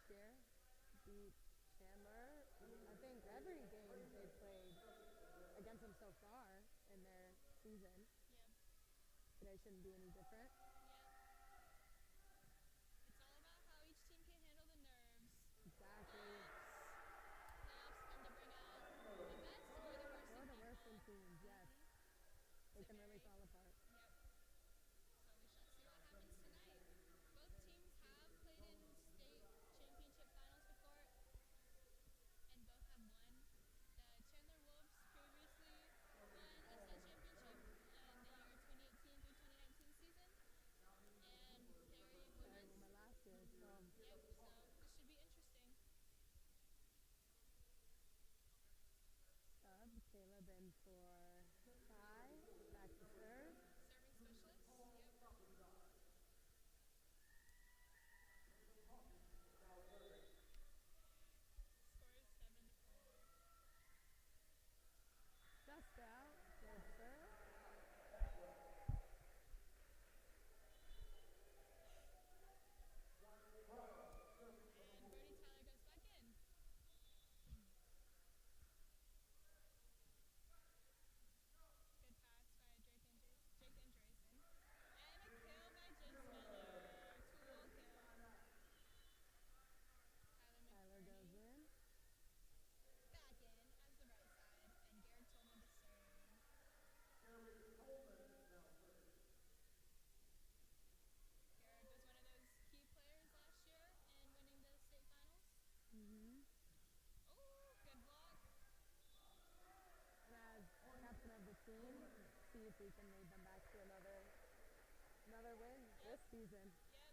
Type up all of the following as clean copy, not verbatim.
last year. Beat Chandler. I think every game they played against them so far in their season. Yep. Today shouldn't be any different. Yep. It's all about how each team can handle the nerves. Exactly. Playoffs come to bring out the best or the worst Or in the worst in people. teams, yes. They To can really vary. fall apart. Yep. So we shall see what happens tonight. Both teams have played in state championship finals before, and both have won. The Chandler Wolves previously won a state championship in the year 2018 through 2019 season, and Perry Perry Pumas. Pumas last year, so Yep. So this should be interesting. sub Caleb in for Ty. Back to serve. Serving specialists. Yep. Score is 7-4. Just out. Good serve. And Brody Tyler goes back in. Good pass by Jake Andreessen. And a kill by Jace Miller. 2-wall kill. Tyler Tyler goes McBurney in. back in as the right side. And Garrett Tolman to serve. Garrett was one of those key players last year in winning the state finals. Mm-hmm. Oh, good block. And as captain of the team, see if he can lead them back to another win Yep. this season. Yep.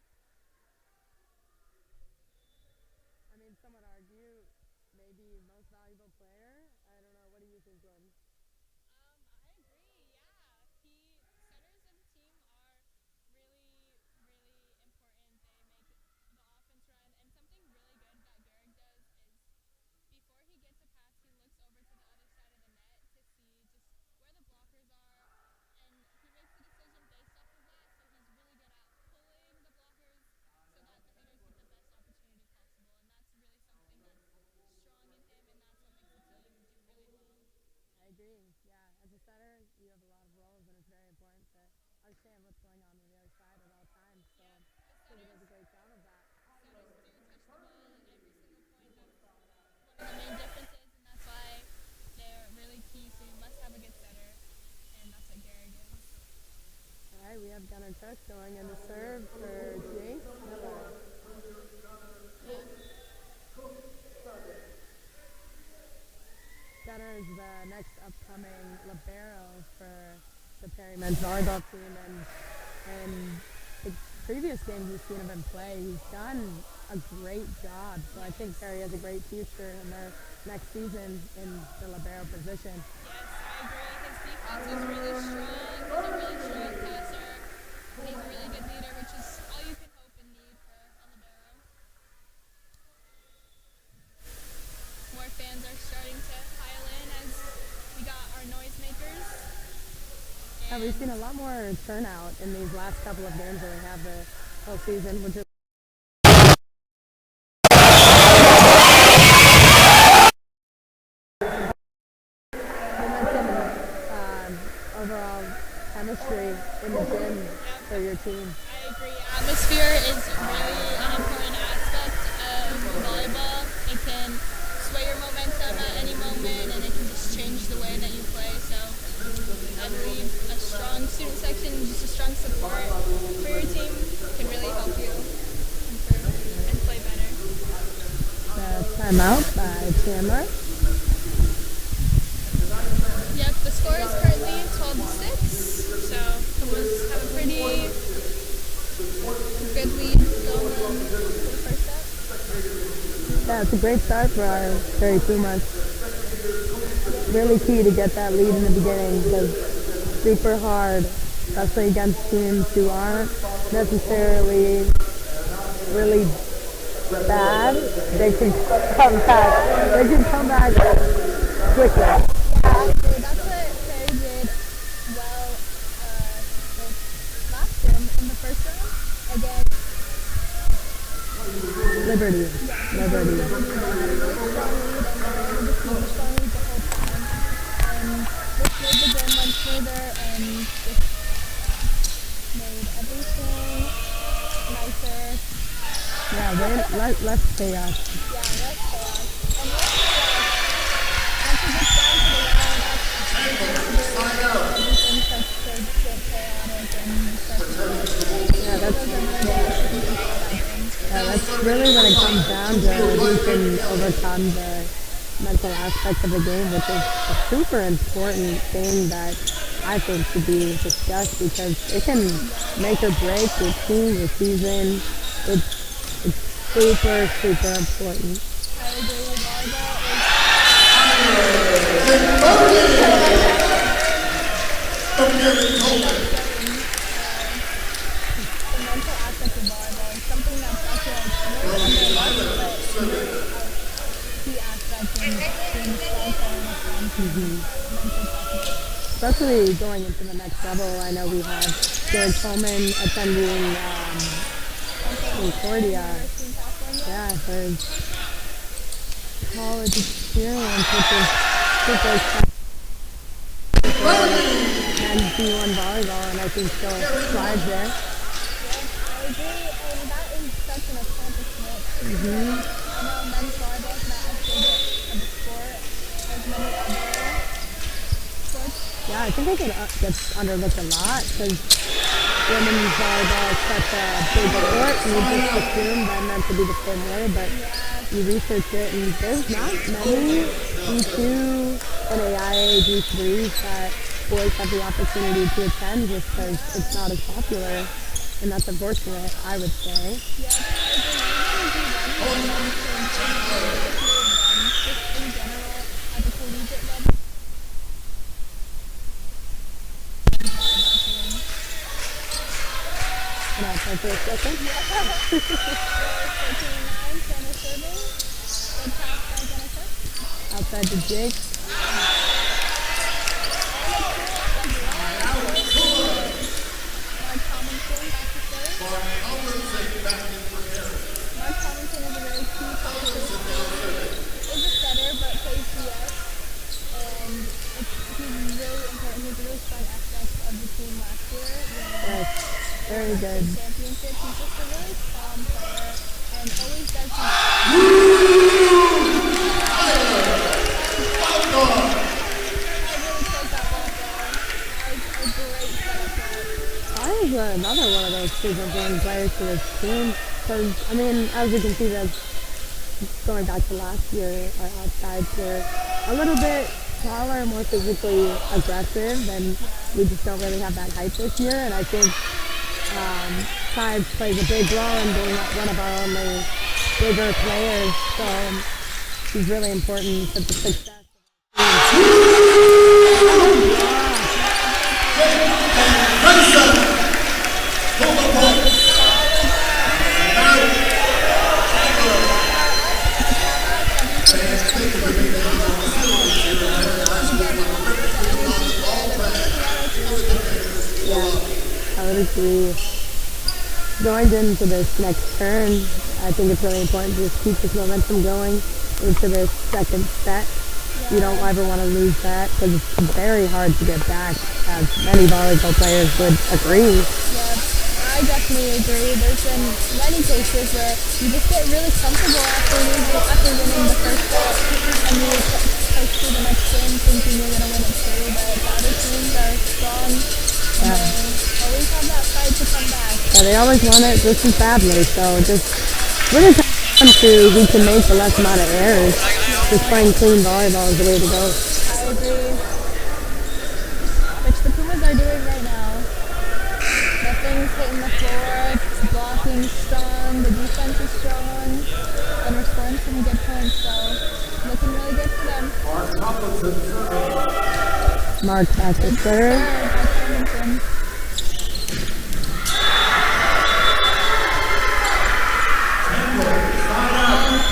I mean, some would argue maybe most valuable player. I don't know. What do you think, Jordan? I agree. Yeah, centers of the team are really, really important. They make the offense run, and something really good that Garrick does is before he gets a pass, he looks over to the other side of the net to see just where the blockers are, and he makes a decision based off of that. So he's really good at pulling the blockers so that the hitters get the best opportunity possible, and that's really something that's strong in him, and that's what makes the team do really well. I agree. Yeah, as a setter, you have a lot of roles, and it's very important to understand what's going on the other side at all times. So Yep, the I think he does a great job of that. setters do touch the ball at every single point. That's one of the main differences, and that's why they're really key. So you must have a good setter, and that's what Garrick is. All right, we have Gunnar Cook going in to serve for Jake. Yep. Gunnar is the next upcoming libero for the Perry men's volleyball team, and the previous games we've seen of him play, he's done a great job. So I think Perry has a great future in their next season in the libero position. Yes, I agree. His defense is really strong. He's a really strong passer. He's a really good leader, which is all you can hope and need for a libero. More fans are starting to pile in as we got our noisemakers. Yeah, we've seen a lot more turnout in these last couple of games that we have the whole season, which is overall chemistry in the gym for your team. I agree. Atmosphere is really an important aspect of volleyball. It can sway your momentum at any moment, and it can just change the way that you play. So I believe a strong student section, just a strong support for your team can really help you improve and play better. Timeout by Chandler. Yep, the score is currently 12-6, so Pumas have a pretty good lead going on for the first set. Yeah, it's a great start for our Perry Pumas. Really key to get that lead in the beginning because super hard, especially against teams who aren't necessarily really bad. They can come back. They can come back quickly. Yeah, I agree. That's what Perry did well with last game in the first round against Liberty. Liberty. They had a really strong lead and they were able to keep a strong lead the whole time. And this made the game much further and just made everything nicer. Yeah, less chaos. Yeah, less chaos. And less chaos. Once it gets down to the wire, everything starts to get chaotic and starts to Yeah, that's that that's really when it comes down to who can overcome the mental aspect of the game, which is a super important thing that I think should be discussed because it can make or break your team, your season. It's super, super important. I agree. Volleyball the mental aspect of volleyball is something that's actually really underrated, but really a key aspect in being a strong player in a strong team. Mental toughness. Especially going into the next level. I know we have Jared Coleman attending Concordia. University in California. Yeah, her college experience, which is super exciting. And D1 volleyball, and I think she'll thrive there. Yeah, I agree, and that is such an accomplishment. I know men's volleyball is not as big of a sport as many other sports. Yeah, I think it gets underlooked a lot because women's volleyball is such a big sport, and you just assume that meant to be the same way, but you research it, and there's not many D2 and AIA D3s that boys have the opportunity to attend just because it's not as popular, and that's unfortunate, I would say. Yeah, I agree. Just in general, at the collegiate level. Can I talk for a second? 14-9, Chandler serving. Good pass by Jennifer. Outside the jig. Mark Tomlinson back to serve. Mark Tomlinson is a very key player to this team. Is a setter but plays DS. And he's really important. He's a really strong aspect of the team last year. Yes, very good. Championship. He's just a really calm player and always does his Another one of those super important players for this team because, I mean, as you can see, that's going back to last year, our outsides were a little bit taller, more physically aggressive, and we just don't really have that height this year, and I think size plays a big role in being one of our only bigger players, so she's really important to the success. I would agree. Going into this next turn, I think it's really important to just keep this momentum going into this second set. You don't ever want to lose that because it's very hard to get back, as many volleyball players would agree. Yeah, I definitely agree. There's been many cases where you just get really comfortable after winning the first set, and you push to the next game thinking you're going to win it too, but the other teams are strong. Yeah. They always have that fight to come back. Yeah, they always want it just as badly, so just really come to who can make the less amount of errors. Just playing clean volleyball is the way to go. I agree. Which the Pumas are doing right now. Nothing's hitting the floor, blocking strong, the defense is strong, and we're scoring some good points, so looking really good for them. Mark back to serve. Tomlinson.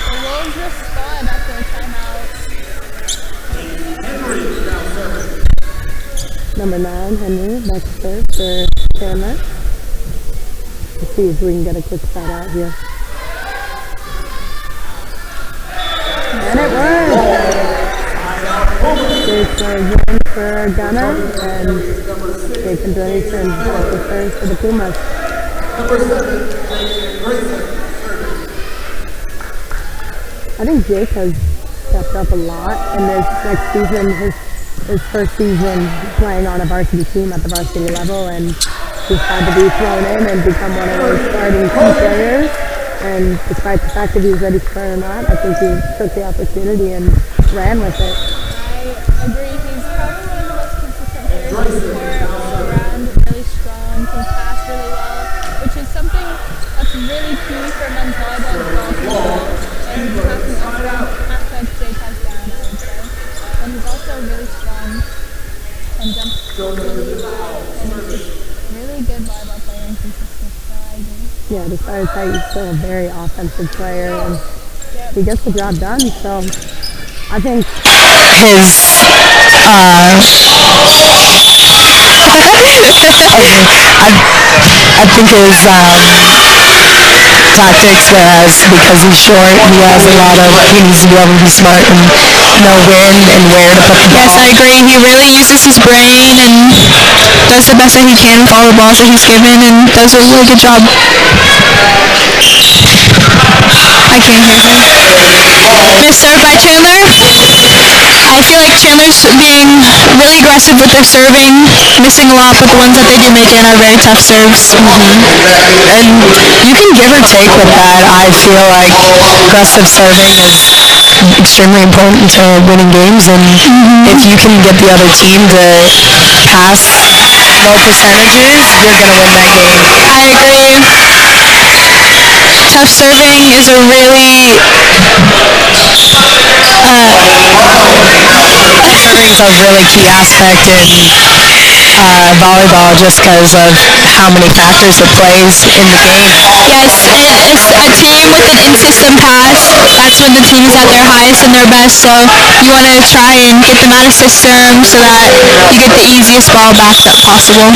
The Wolves respond after a timeout. Number 9, Henry, back to serve for Chandler. Let's see if we can get a quick shot out here. And it worked! Jake serves in for Gunner, and Jake continuation. That's the first for the Pumas. I think Jake has stepped up a lot in this next season, his first season playing on a varsity team at the varsity level, and he's had to be thrown in and become one of those starting key players. And despite the fact that he was ready to play or not, I think he took the opportunity and ran with it. I agree. He's probably one of the most consistent players in the court, all around, really strong, can pass really well, which is something that's really key for men's volleyball as well. And the passing aspect Jake has down, I would say. And he's also really strong and jumps really well. And he's just really good volleyball player and consistent, so I agree. Yeah, despite the fact he's still a very offensive player, and he gets the job done, so I think his I think his tactics, whereas because he's short, he has a lot of, he needs to be able to be smart and know when and where to put the ball. Yes, I agree. He really uses his brain and does the best that he can with all the balls that he's given and does a really good job. I can't hear him. Missed serve by Chandler. I feel like Chandler's being really aggressive with their serving, missing a lot, but the ones that they do make in are very tough serves. And you can give or take with that. I feel like aggressive serving is extremely important to winning games, and if you can get the other team to pass low percentages, you're going to win that game. I agree. Tough serving is a really Serving is a really key aspect in volleyball just because of how many factors it plays in the game. Yes, and it's a team with an in-system pass. That's when the team is at their highest and their best, so you want to try and get them out of system so that you get the easiest ball back possible.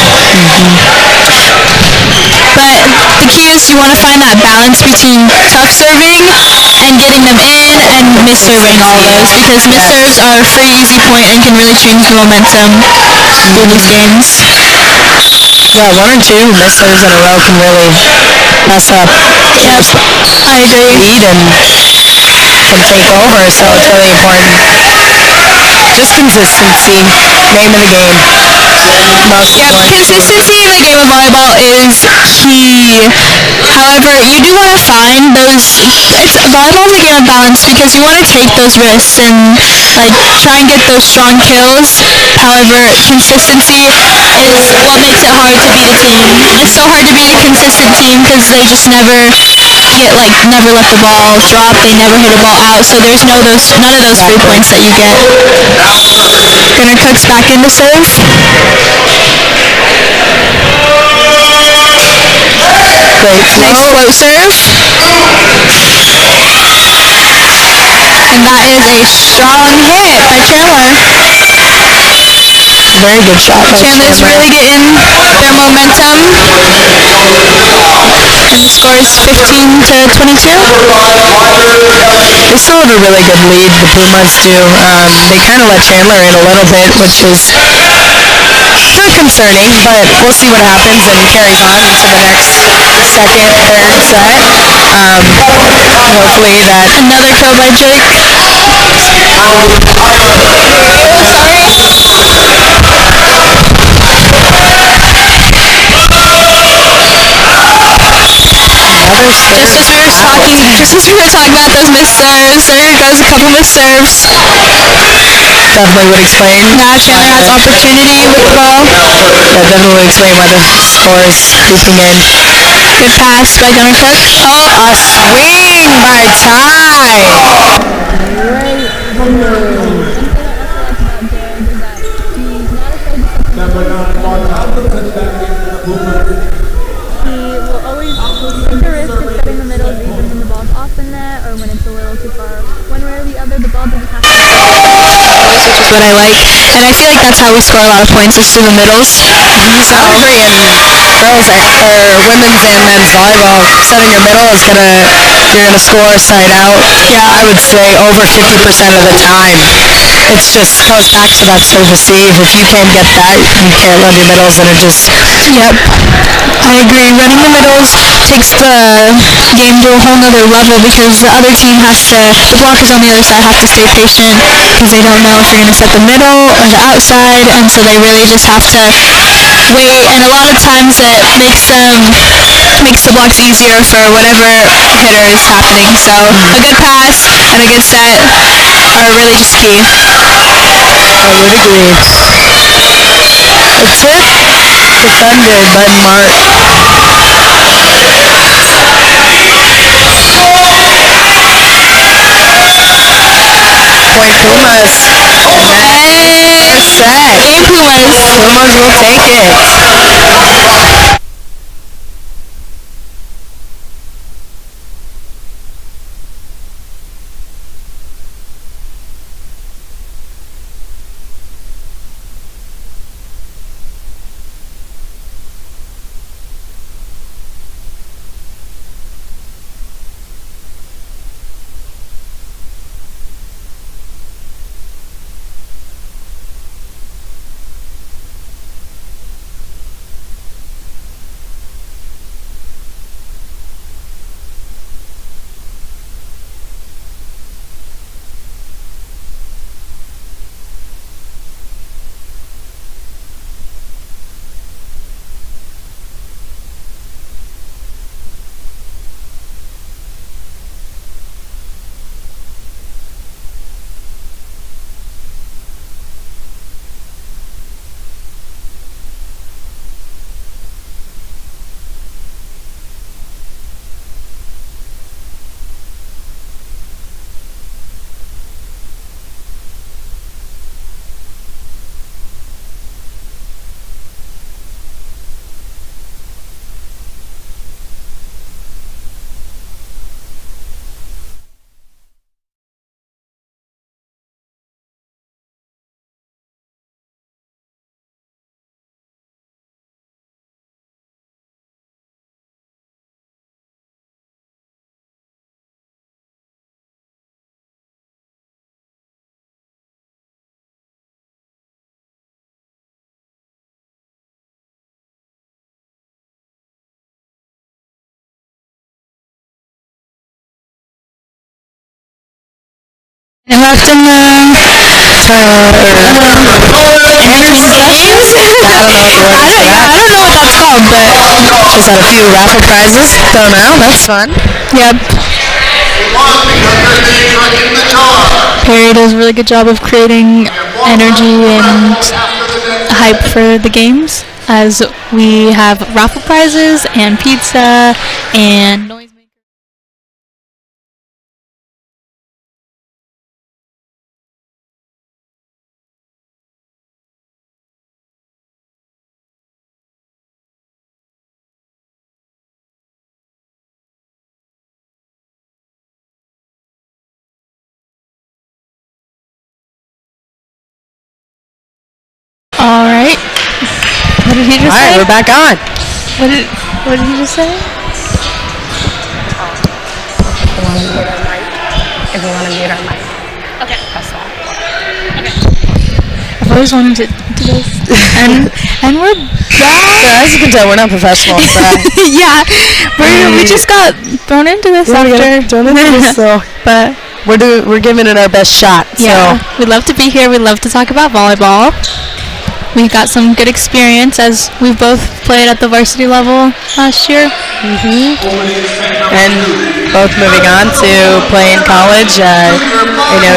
But the key is you want to find that balance between tough serving and getting them in and miss-serving all those, because miss-serves are a free, easy point and can really change the momentum in these games. Yeah, one or two miss-serves in a row can really mess up Yep, I agree. lead and can take over, so it's really important. Just consistency, name of the game. Most Yep, important. consistency in the game of volleyball is key. However, you do want to find those, volleyball is a game of balance because you want to take those risks and like try and get those strong kills. However, consistency is what makes it hard to beat a team. It's so hard to beat a consistent team because they just never never let the ball drop, they never hit a ball out, so there's none of those 3 points that you get. Gunnar Cooks back into serve. Great flow. Nice float serve. And that is a strong hit by Chandler. Very good shot by Chandler's Chandler. really getting their momentum. And the score is 15-22. They still have a really good lead, the Pumas do. They kind of let Chandler in a little bit, which is kind of concerning, but we'll see what happens and carries on into the next second, third set. Hopefully that... Another kill by Jake. Just as we were talking about those missed serves, there goes a couple missed serves. Definitely would explain. Now Chandler has opportunity with the ball. Yeah, definitely would explain why the score is looping in. Good pass by Gunnar Cook. Oh, a swing by Ty. great move. He will always take the risk of setting the middles even when the ball's off the net or when it's a little too far. One way or the other, the ball doesn't have to be Which is what I like. And I feel like that's how we score a lot of points is through the middles. So I agree in girls or women's and men's volleyball, setting your middle is gonna you're going to score side out, I would say over 50% of the time. It's just goes back to that serve receive. If you can't get that, you can't run your middles, and it just Yep, I agree. Running the middles takes the game to a whole nother level because the other team has to, the blockers on the other side have to stay patient because they don't know if you're going to set the middle or the outside, and so they really just have to wait. And a lot of times it makes the blocks easier for whatever hitter is happening. So a good pass and a good set are really just key. I would agree. It's it. Defended by Mark. Point Pumas. Nice set. Hey, Pumas. Pumas will take it. And left in the intercessions? I don't know what I don't know what that's called, but Just had a few raffle prizes thrown out. That's fun. yep. Perry does a really good job of creating energy and hype for the games, as we have raffle prizes and pizza and noisemakers. All right. What did he just All say? right, we're back on. What did he just say? If you want to mute our mic. Okay. Press that. I've always wanted to do this. And we're back. Yeah, as you can tell, we're not professionals. Yeah, we just got thrown into this but We're giving it our best shot. yeah, So we love to be here. We love to talk about volleyball. We got some good experience as we've both played at the varsity level last year. and both moving on to play in college.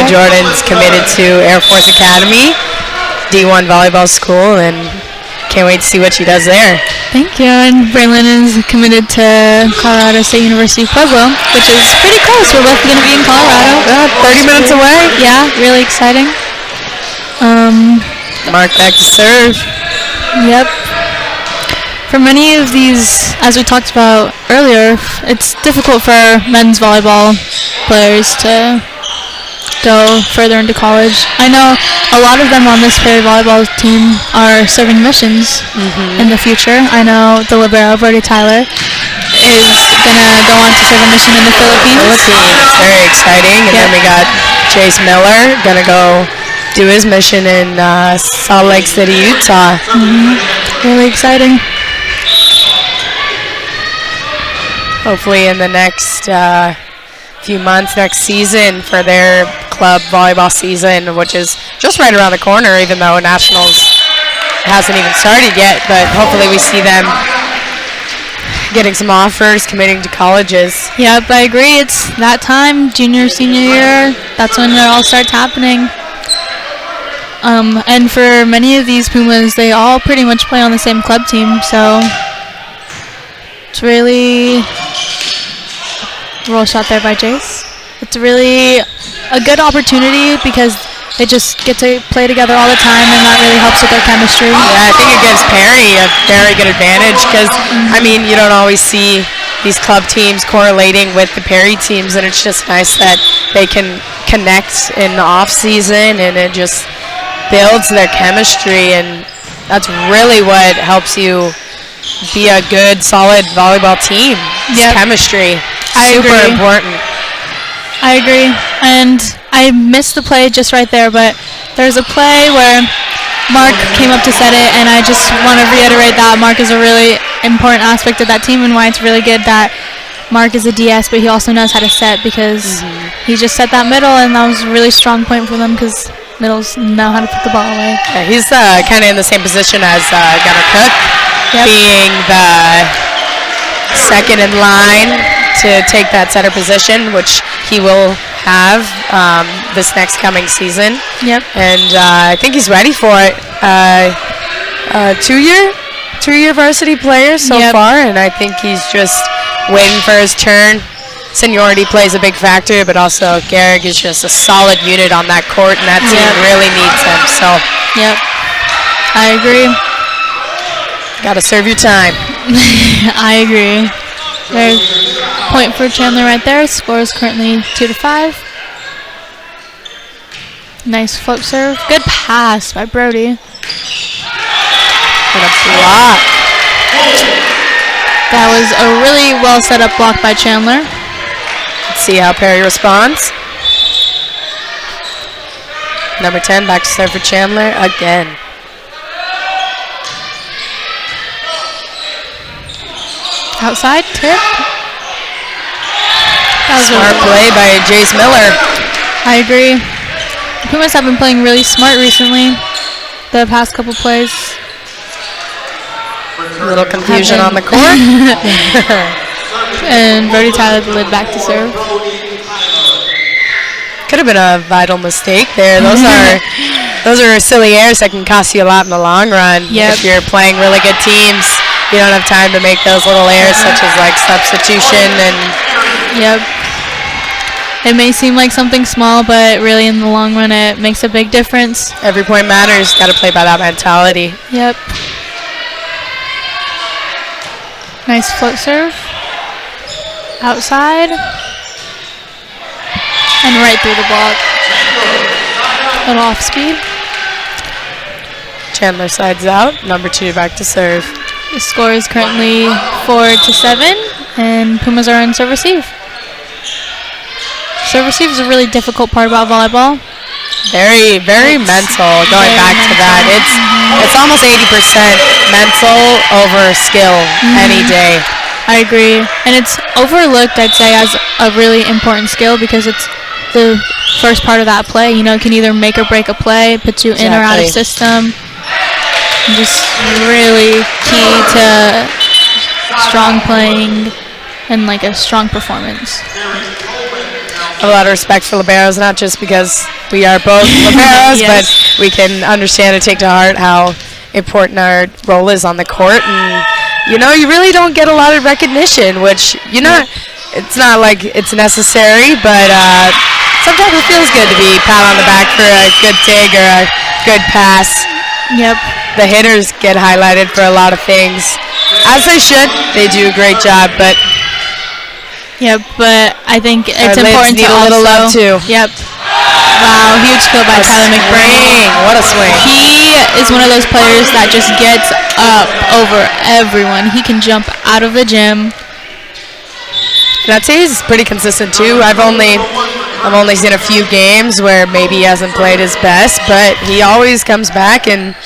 Jordan's committed to Air Force Academy, D1 volleyball school, and can't wait to see what she does there. Thank you. And Braylon is committed to Colorado State University Pueblo, which is pretty close. We're both going to be in Colorado. 30 minutes away. Yeah, really exciting. Mark back to serve. Yep. For many of these, as we talked about earlier, it's difficult for men's volleyball players to go further into college. I know a lot of them on this Perry volleyball team are serving missions in the future. I know the libero, Brody Tyler, is gonna go on to serve a mission in the Philippines. Philippines, very exciting. And then we got Chase Miller gonna go do his mission in Salt Lake City, Utah. Really exciting. Hopefully in the next few months, next season for their club volleyball season, which is just right around the corner, even though Nationals hasn't even started yet. But hopefully we see them getting some offers, committing to colleges. Yep, I agree. It's that time, junior, senior year. That's when it all starts happening. And for many of these Pumas, they all pretty much play on the same club team, so it's really roll shot there by Jace. It's really a good opportunity because they just get to play together all the time, and that really helps with their chemistry. Yeah, I think it gives Perry a very good advantage because, I mean, you don't always see these club teams correlating with the Perry teams, and it's just nice that they can connect in the off season, and it just builds their chemistry, and that's really what helps you be a good, solid volleyball team. Yep. Chemistry, I super agree. important. I agree. And I missed the play just right there, but there's a play where Mark came up to set it, and I just want to reiterate that Mark is a really important aspect of that team, and why it's really good that Mark is a DS, but he also knows how to set, because he just set that middle, and that was a really strong point for them because middles know how to put the ball away. Yeah, he's kind of in the same position as Gunnar Cook, being the second in line to take that setter position, which he will have this next coming season. Yep. And I think he's ready for it. Two-year varsity player so far, and I think he's just waiting for his turn. Seniority plays a big factor, but also Garrick is just a solid unit on that court, and that team really needs him. So, I agree. Gotta serve your time. I agree. There's point for Chandler right there. Score is currently 2-5. Nice float serve. Good pass by Brody. And a block. That was a really well set up block by Chandler. Let's see how Perry responds. Number 10 back to serve for Chandler again. Outside tip. That was Smart play by Jace Miller. I agree. The Pumas have been playing really smart recently. The past couple plays. A little confusion on the court. And Brody Tyler the lid back to serve. Could have been a vital mistake there. Those are silly errors that can cost you a lot in the long run. If you're playing really good teams, you don't have time to make those little errors such as like substitution and. It may seem like something small, but really in the long run it makes a big difference. Every point matters. Got to play by that mentality. Yep. Nice float serve. Outside. And right through the block. Little off speed. Chandler sides out. Number 2 back to serve. The score is currently 4-7, and Pumas are on serve receive. Serve receive is a really difficult part about volleyball. Very, very mental. Going back to that, it's almost 80% mental over skill any day. I agree, and it's overlooked, I'd say, as a really important skill because it's the first part of that play. You know, it can either make or break a play, puts you in or out of system. Just really key to strong playing and like a strong performance. A lot of respect for liberos, not just because we are both liberos, but we can understand and take to heart how important our role is on the court. And, you know, you really don't get a lot of recognition, which, it's not like it's necessary, but sometimes it feels good to be pat on the back for a good dig or a good pass. Yep. The hitters get highlighted for a lot of things, as they should. They do a great job, but but I think it's important to need a little love too. Yep. Wow, huge skill by Tyler McBrain. What a swing. He is one of those players that just gets up over everyone. He can jump out of the gym And I'd say he's pretty consistent too. I've only seen a few games where maybe he hasn't played his best, but he always comes back and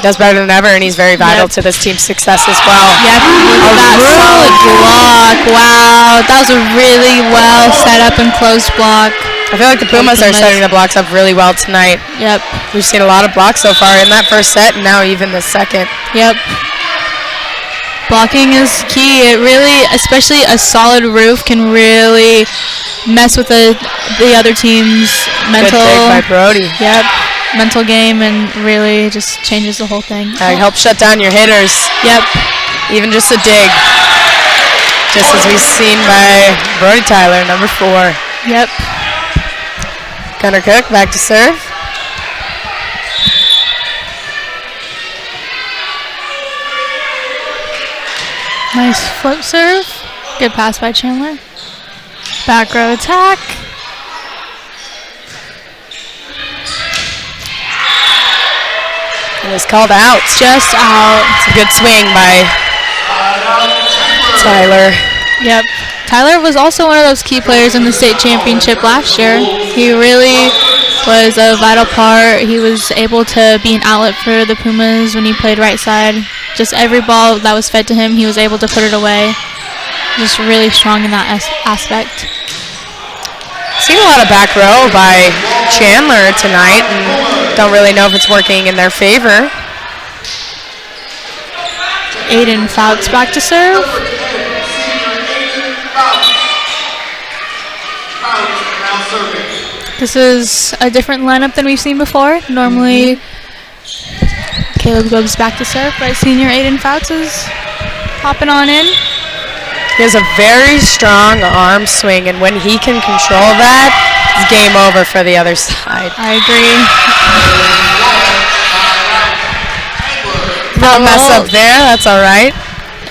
does better than ever, and he's very vital to this team's success as well. Yep, that solid block. Wow, that was a really well set up and closed block. I feel like the Pumas are setting the blocks up really well tonight. Yep. We've seen a lot of blocks so far in that first set, and now even the second. Yep. Blocking is key. It really, especially a solid roof, can really mess with the other team's mental. Good dig by Brody. Yep. Mental game, and really just changes the whole thing. Helps shut down your hitters. Yep. Even just a dig. Just as we've seen by Brody Tyler, number 4. Yep. Gunnar Cook back to serve. Nice flip serve. Good pass by Chandler. Back row attack. It was called out. Just out. It's a good swing by Tyler. Yep. Tyler was also one of those key players in the state championship last year. He really was a vital part. He was able to be an outlet for the Pumas when he played right side. Just every ball that was fed to him, he was able to put it away. Just really strong in that aspect. Seen a lot of back row by Chandler tonight, and don't really know if it's working in their favor. Aiden Fouts back to serve. This is a different lineup than we've seen before. Normally, Caleb goes back to serve, but senior Aiden Fouts is hopping on in. He has a very strong arm swing, and when he can control that, it's game over for the other side. I agree. No mess up there, that's all right.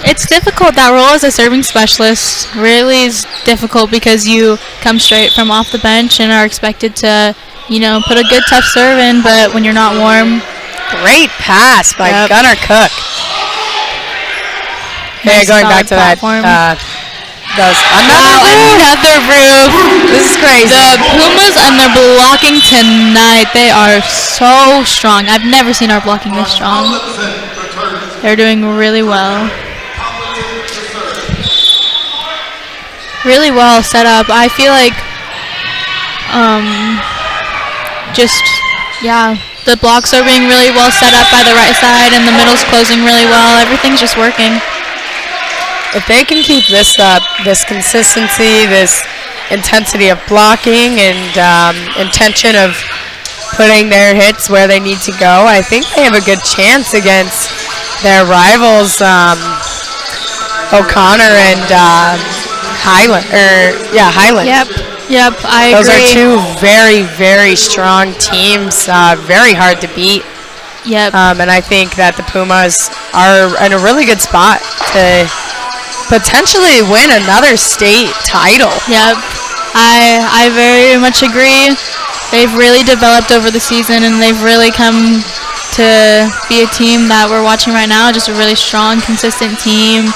It's difficult. That role as a serving specialist really is difficult because you come straight from off the bench and are expected to, put a good tough serve in, but when you're not warm. Great pass by Gunnar Cook. Yeah, Nice going back to platform. that. Another roof. This is crazy. The Pumas and their blocking tonight, they are so strong. I've never seen our blocking this strong. They're doing really well. Really well set up. I feel like the blocks are being really well set up by the right side, and the middle's closing really well. Everything's just working. If they can keep this up, this consistency, this intensity of blocking and intention of putting their hits where they need to go, I think they have a good chance against their rivals, O'Connor and Highland. Yep, I agree. Those are two very, very strong teams, very hard to beat. Yep. And I think that the Pumas are in a really good spot to potentially win another state title. Yep, I very much agree. They've really developed over the season, and they've really come to be a team that we're watching right now, just a really strong, consistent team.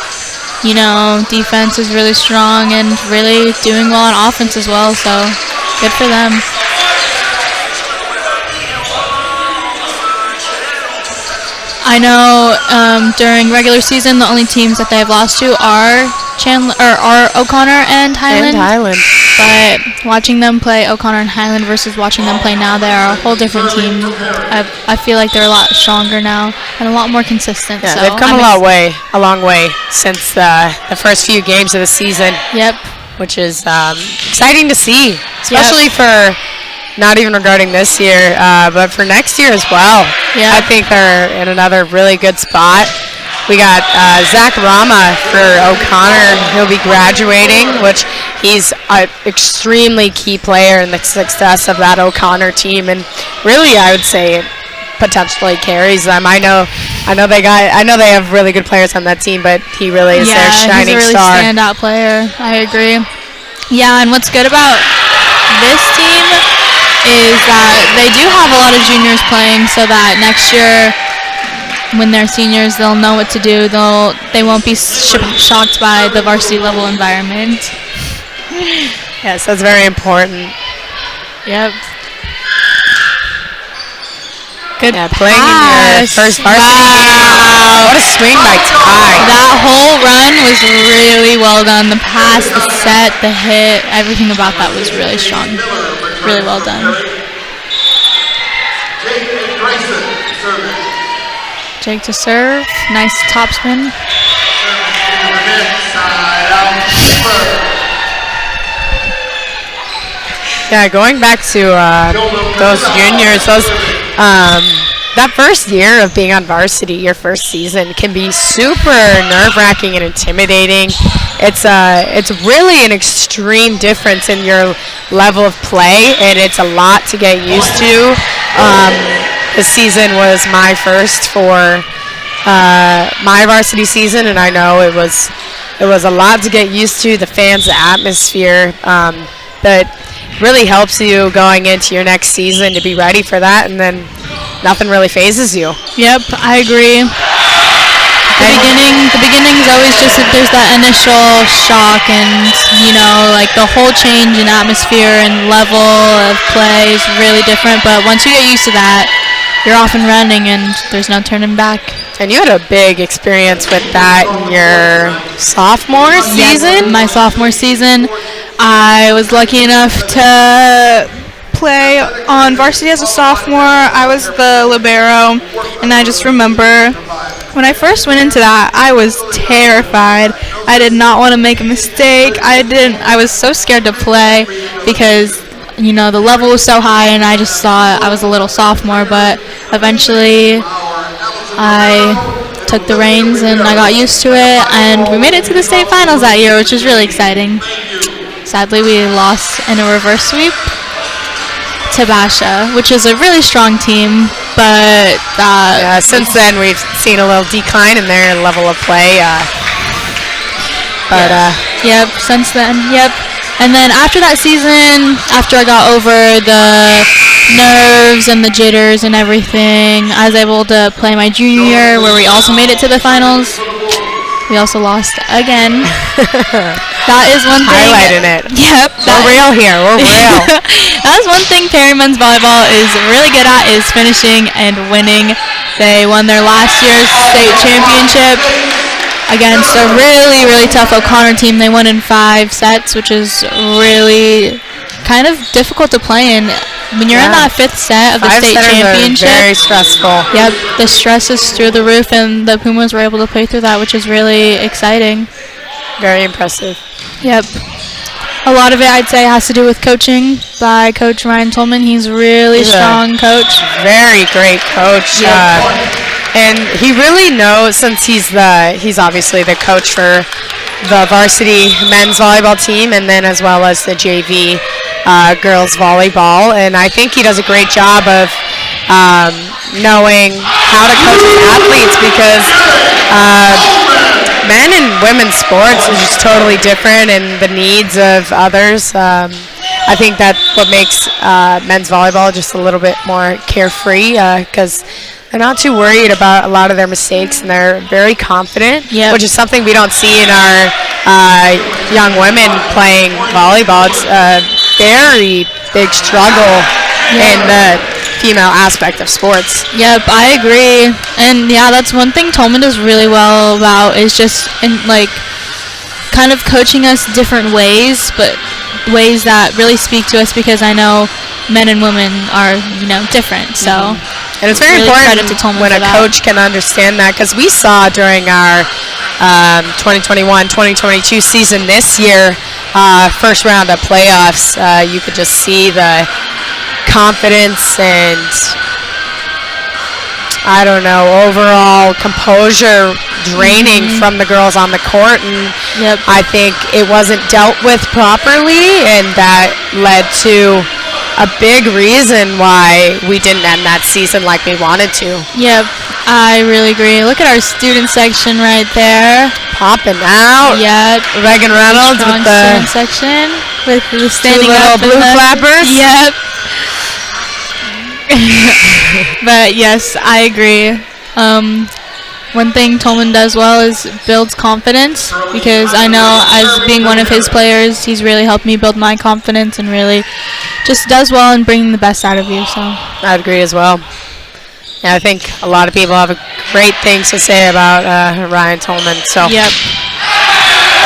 Defense is really strong and really doing well on offense as well, so good for them. I know during regular season, the only teams that they've lost to are O'Connor and Highland. But watching them play O'Connor and Highland versus watching them play now, they're a whole different team. I feel like they're a lot stronger now and a lot more consistent. Yeah, so they've come a long way since the first few games of the season. Yep. Which is exciting to see, especially for not even regarding this year, but for next year as well. Yeah. I think they're in another really good spot. We got Zach Rama for O'Connor. He'll be graduating, which he's an extremely key player in the success of that O'Connor team, and really, I would say, potentially carries them. I know they have really good players on that team, but he really is their shining he's a really star. Standout player. I agree. Yeah, and what's good about this team is that they do have a lot of juniors playing, so that next year, when they're seniors, they'll know what to do. They won't be shocked by the varsity level environment. Yes, that's very important. Yep. Good Playing in your pass. first varsity game. What a swing by Ty. That whole run was really well done. The pass, the set, the hit, everything about that was really strong. Really well done. Jake to serve. Nice topspin. Yeah, going back to those juniors, that first year of being on varsity, your first season, can be super nerve-wracking and intimidating. It's really an extreme difference in your level of play, and it's a lot to get used to. This season was my first for my varsity season, and I know it was a lot to get used to. The fans, the atmosphere, that really helps you going into your next season to be ready for that, and then nothing really phases you. Yep, I agree. The beginning is always just that there's that initial shock and, like the whole change in atmosphere and level of play is really different. But once you get used to that, you're off and running and there's no turning back. And you had a big experience with that in your sophomore season? Yes, my sophomore season. I was lucky enough to play on varsity as a sophomore. I was the libero, and I just remember when I first went into that, I was terrified. I did not want to make a mistake. I was so scared to play because, the level was so high, and I just thought I was a little sophomore, but eventually I took the reins and I got used to it, and we made it to the state finals that year, which was really exciting. Sadly, we lost in a reverse sweep to Basha, which is a really strong team, but since then we've seen a little decline in their level of play. Since then, And then after that season, after I got over the nerves and the jitters and everything, I was able to play my junior year where we also made it to the finals. We also lost again. That is one thing. Highlighting it. Yep. We're real here. We're real. That is one thing Perry men's volleyball is really good at, is finishing and winning. They won their last year's state championship against a really, really tough O'Connor team. They won in 5 sets, which is really kind of difficult to play in. When you're in that 5th set of the state championship, very stressful. Yep, the stress is through the roof, and the Pumas were able to play through that, which is really exciting. Very impressive. Yep. A lot of it, I'd say, has to do with coaching by Coach Ryan Tolman. He's a really strong coach. Very great coach. Yep. And he really knows, since he's obviously the coach for the varsity men's volleyball team, and then as well as the JV girls volleyball. And I think he does a great job of knowing how to coach his athletes, because men and women's sports is just totally different, and the needs of others. I think that's what makes men's volleyball just a little bit more carefree, because they're not too worried about a lot of their mistakes, and they're very confident, which is something we don't see in our young women playing volleyball. It's a very big struggle in the female aspect of sports. Yep, I agree. And that's one thing Tolman does really well about, is just kind of coaching us different ways, but ways that really speak to us, because I know men and women are, different. So and it's very important when a coach can understand that, because we saw during our 2021-2022 season this year, first round of playoffs, you could just see the confidence and, I don't know, overall composure draining from the girls on the court, and I think it wasn't dealt with properly, and that led to a big reason why we didn't end that season like we wanted to. Yep, I really agree. Look at our student section right there. Popping out. Yep. Reagan Reynolds with the student section with the standing little up blue flappers. Yep. But yes, I agree. one thing Tolman does well is builds confidence, because I know as being one of his players, he's really helped me build my confidence and really just does well in bringing the best out of you. So I'd agree as well. Yeah, I think a lot of people have great things to say about Ryan Tolman. So yep.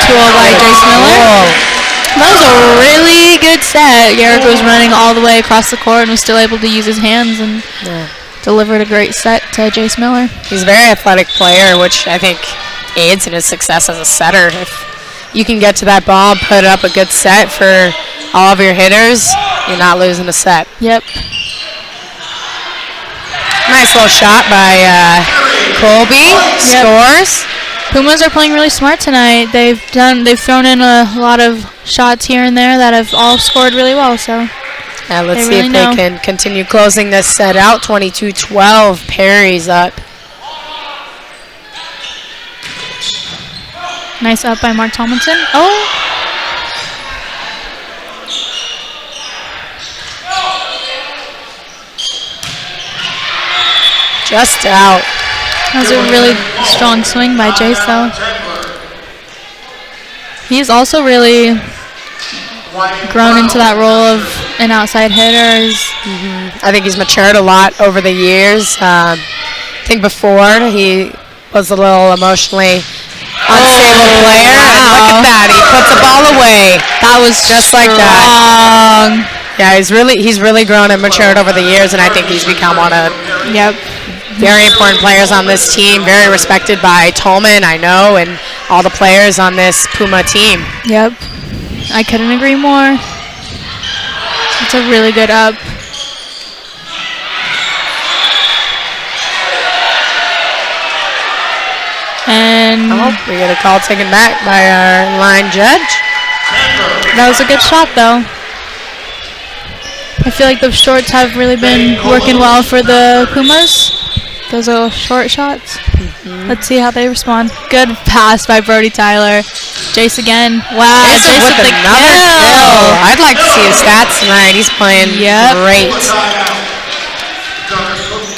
2-0 by Jace Miller. Cool. That was a really good set. Garrick was running all the way across the court and was still able to use his hands and delivered a great set to Jace Miller. He's a very athletic player, which I think aids in his success as a setter. If you can get to that ball, put up a good set for all of your hitters, you're not losing a set. Yep. Nice little shot by Colby. Yep. Scores. Pumas are playing really smart tonight. They've thrown in a lot of shots here and there that have all scored really well. So let's see if they can continue closing this set out. 22-12. Perry's up. Nice up by Mark Tomlinson. Oh. Just out. That was a really strong swing by Jace, though. He's also really grown into that role of an outside hitter. I think he's matured a lot over the years. I think before he was a little emotionally unstable player. Wow. And look at that, he puts the ball away. That was just like that. Yeah, he's really grown and matured over the years, and I think he's become one of very important players on this team, very respected by Tolman, I know, and all the players on this Puma team. Yep. I couldn't agree more. It's a really good up. And we get a call taken back by our line judge. That was a good shot, though. I feel like the shorts have really been working well for the Pumas. Those are short shots. Let's see how they respond. Good pass by Brody Tyler. Jace again. Wow, Jace with the kill. I'd like to see his stats tonight. He's playing great.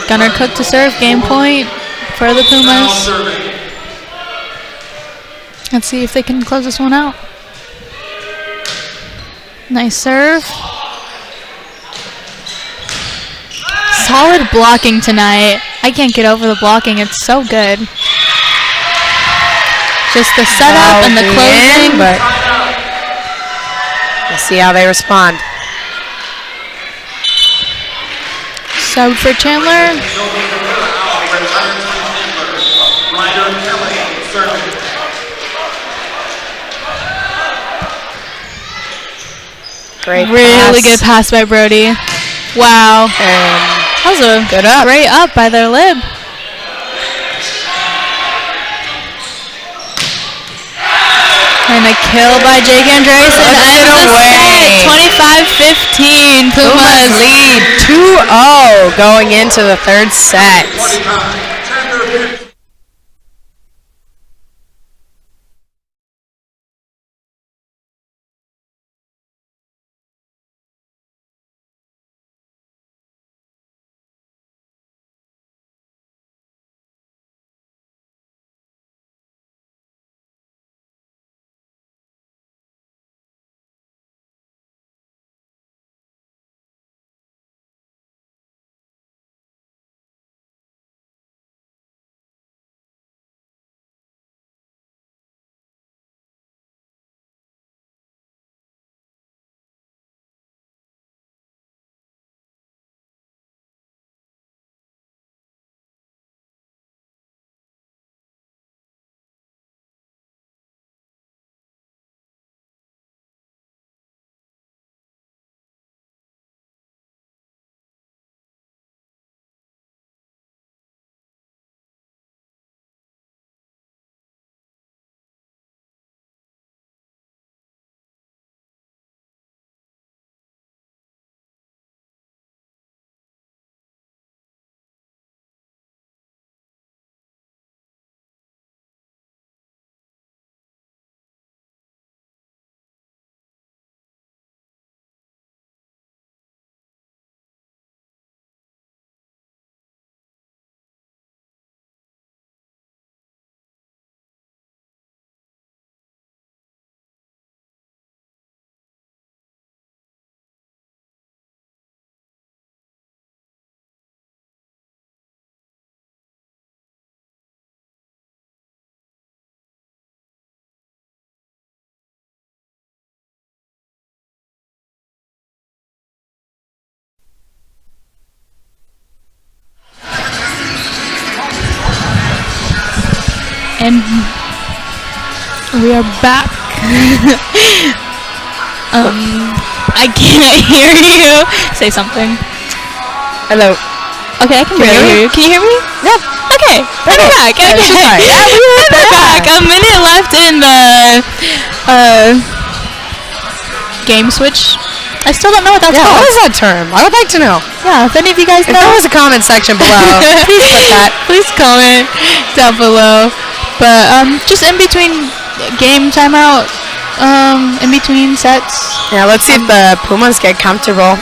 Gunnar Cook to serve. Game point for the Pumas. Let's see if they can close this one out. Nice serve. Solid blocking tonight. I can't get over the blocking. It's so good. Just the setup and the closing. But we'll see how they respond. Sub for Chandler. Great really good pass by Brody. Wow. That was a good up. Great up by their lib. And a kill by Jake Andreessen. Ends the set. 25-15. Pumas lead 2-0 going into the third set. And we are back. I can't hear you. Say something. Hello. Okay, I can barely hear you. Can you hear me? Yeah. Okay, we're back. Yeah, she's fine. Yeah, we're back. A minute left in the game switch. I still don't know what that's called. What is that term? I would like to know. Yeah, if any of you guys know. If there was a comment section below, please put that. Please comment down below. But just in between game timeout, in between sets. Yeah, let's see if the Pumas get comfortable.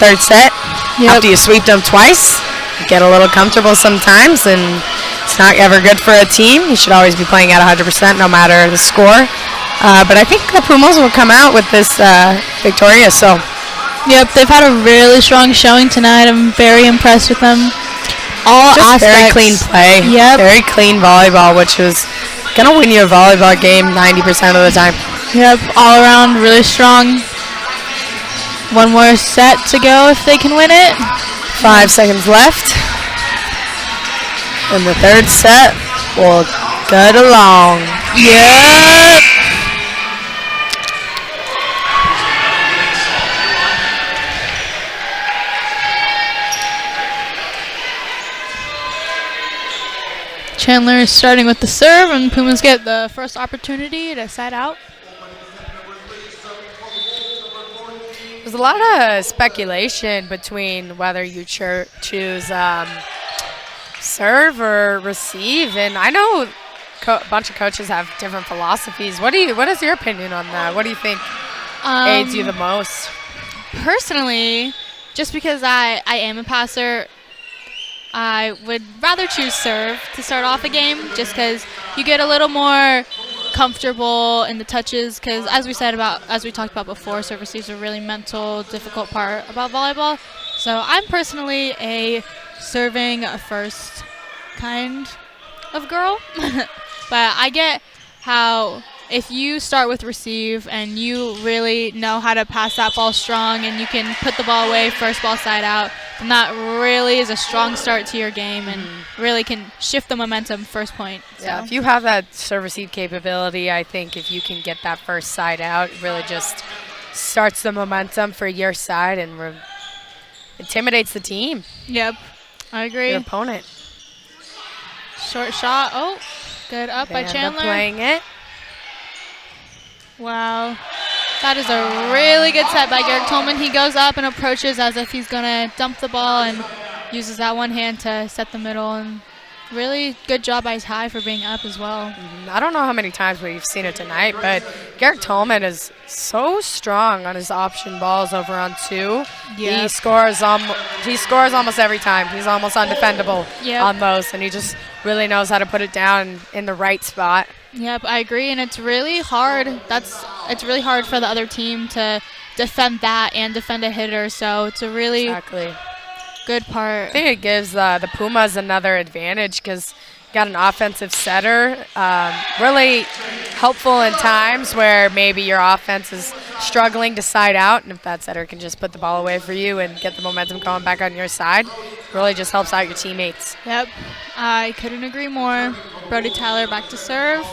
Third set. Yep. After you sweep them twice, you get a little comfortable sometimes, and it's not ever good for a team. You should always be playing at 100% no matter the score. But I think the Pumas will come out with this victorious. So, yep, they've had a really strong showing tonight. I'm very impressed with them. All just aspects. Very clean play. Yep. Very clean volleyball, which is gonna win you a volleyball game 90% of the time. Yep, all around really strong. One more set to go if they can win it. 5 seconds left. And the third set will get along. Yep. Chandler is starting with the serve, and Pumas get the first opportunity to side out. There's a lot of speculation between whether you choose serve or receive, and I know a bunch of coaches have different philosophies. What is your opinion on that? What do you think aids you the most? Personally, just because I am a passer, I would rather choose serve to start off a game, just because you get a little more comfortable in the touches, because as we talked about before, serve receives a really mental, difficult part about volleyball. So I'm personally a serving first kind of girl. But I get how if you start with receive and you really know how to pass that ball strong and you can put the ball away first ball side out, then that really is a strong start to your game and really can shift the momentum first point. Yeah, So. if you have that serve receive capability, I think if you can get that first side out, it really just starts the momentum for your side and intimidates the team, Yep, I agree. your opponent. Short shot. Oh, good up They by end up Chandler. playing it. Wow. That is a really good set by Garrett Tolman. He goes up and approaches as if he's going to dump the ball and uses that one hand to set the middle. And really good job by Ty for being up as well. I don't know how many times we've seen it tonight, but Garrett Tolman is so strong on his option balls over on two. Yep. He scores almost every time. He's almost undefendable on those, and he just really knows how to put it down in the right spot. Yep, I agree, and it's really hard. It's really hard for the other team to defend that and defend a hitter, so it's a really good part. I think it gives the Pumas another advantage because got an offensive setter, really helpful in times where maybe your offense is struggling to side out, and if that setter can just put the ball away for you and get the momentum going back on your side, really just helps out your teammates. Yep, I couldn't agree more. Brody Tyler back to serve.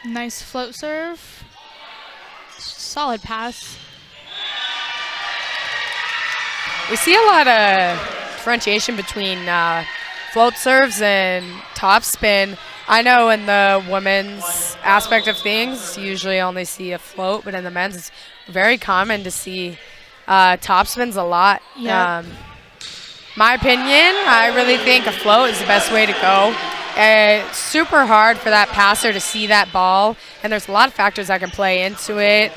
Nice float serve. Solid pass. We see a lot of differentiation between float serves and top spin. I know in the women's aspect of things, you usually only see a float, but in the men's, it's very common to see top spins a lot. Yeah. My opinion, I really think a float is the best way to go. It's super hard for that passer to see that ball, and there's a lot of factors that can play into it.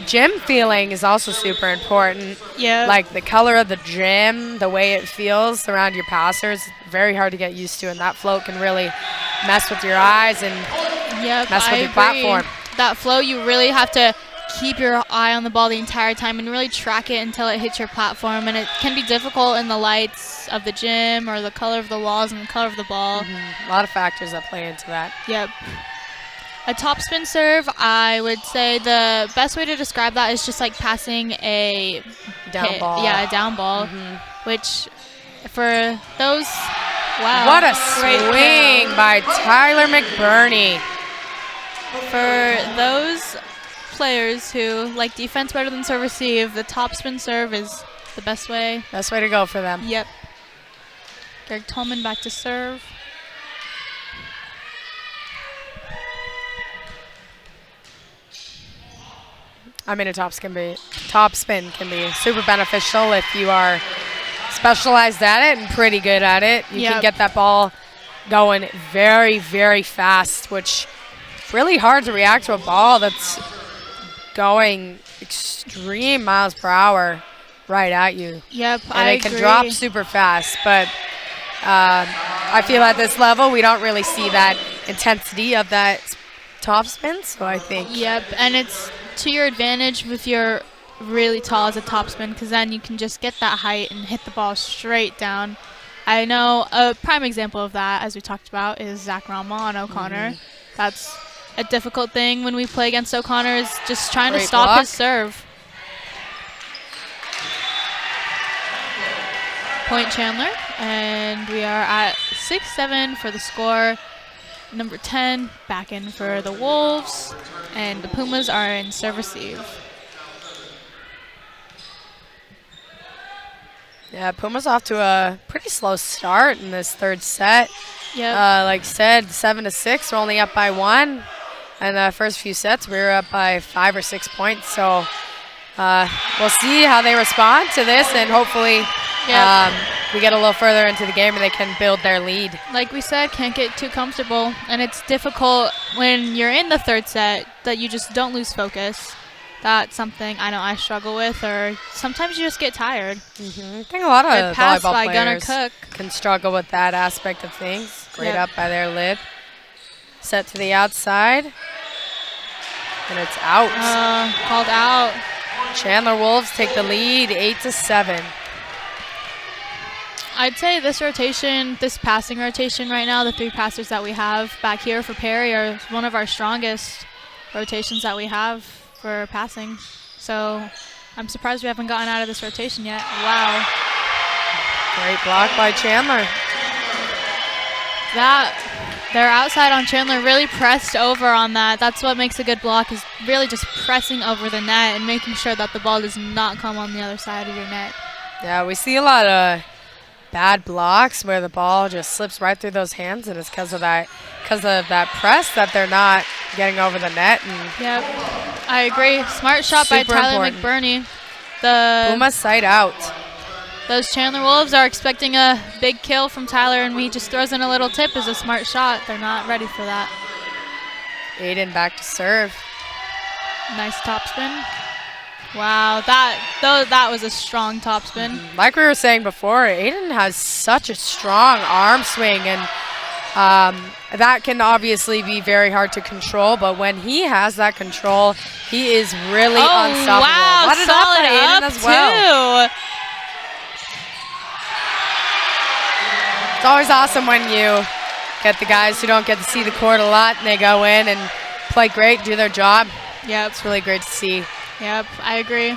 Gym feeling is also super important. Yeah. Like the color of the gym, the way it feels around your passers, very hard to get used to, and that float can really mess with your eyes and mess with your platform. That flow, you really have to keep your eye on the ball the entire time and really track it until it hits your platform, and it can be difficult in the lights of the gym or the color of the walls and the color of the ball. A lot of factors that play into that. Yep. A top spin serve, I would say the best way to describe that is just like passing a Down ball. Yeah, a down ball, which for those, wow. What a great swing kill. by Tyler McBurney. For those players who like defense better than serve receive, the topspin serve is the best way. Best way to go for them. Yep. Greg Tolman back to serve. I mean, a topspin can be super beneficial if you are specialized at it and pretty good at it. You can get that ball going very, very fast, which is really hard to react to a ball that's going extreme miles per hour right at you. Yep, and it can drop super fast, but I feel at this level we don't really see that intensity of that topspin, so I think. Yep, and it's to your advantage if you're really tall as a topspin, because then you can just get that height and hit the ball straight down. I know a prime example of that, as we talked about, is Zach Rama on O'Connor. That's a difficult thing when we play against O'Connor, is just trying to stop his serve. Point Chandler, and we are at 6-7 for the score. Number 10 back in for the Wolves, and the Pumas are in serve receive. Yeah, Pumas off to a pretty slow start in this third set. Yep. Like I said, 7-6, we're only up by 1. And the first few sets, we were up by 5 or 6 points. So we'll see how they respond to this, and hopefully we get a little further into the game and they can build their lead. Like we said, can't get too comfortable, and it's difficult when you're in the third set that you just don't lose focus. That's something I know I struggle with, or sometimes you just get tired. I think a lot of pass volleyball by Gunnar players Cook. can struggle with that aspect of things. Great Yep. up by their lid. Set to the outside, and it's out. Called out. Chandler Wolves take the lead, 8-7. I'd say this rotation, this passing rotation right now, the 3 passers that we have back here for Perry are one of our strongest rotations that we have for passing. So I'm surprised we haven't gotten out of this rotation yet. Wow. Great block by Chandler. They're outside on Chandler, really pressed over on that. That's what makes a good block, is really just pressing over the net and making sure that the ball does not come on the other side of your net. Yeah, we see a lot of bad blocks where the ball just slips right through those hands, and it's because of that press that they're not getting over the net. And yep, I agree. Smart shot by Tyler McBurney. The Pumas side out. Those Chandler Wolves are expecting a big kill from Tyler, and he just throws in a little tip as a smart shot. They're not ready for that. Aiden back to serve. Nice topspin. Wow, that was a strong topspin. Like we were saying before, Aiden has such a strong arm swing, and that can obviously be very hard to control, but when he has that control, he is really unstoppable. Wow, what an solid up by Aiden up as well. too. It's always awesome when you get the guys who don't get to see the court a lot, and they go in and play great, do their job. Yep. It's really great to see. Yep, I agree.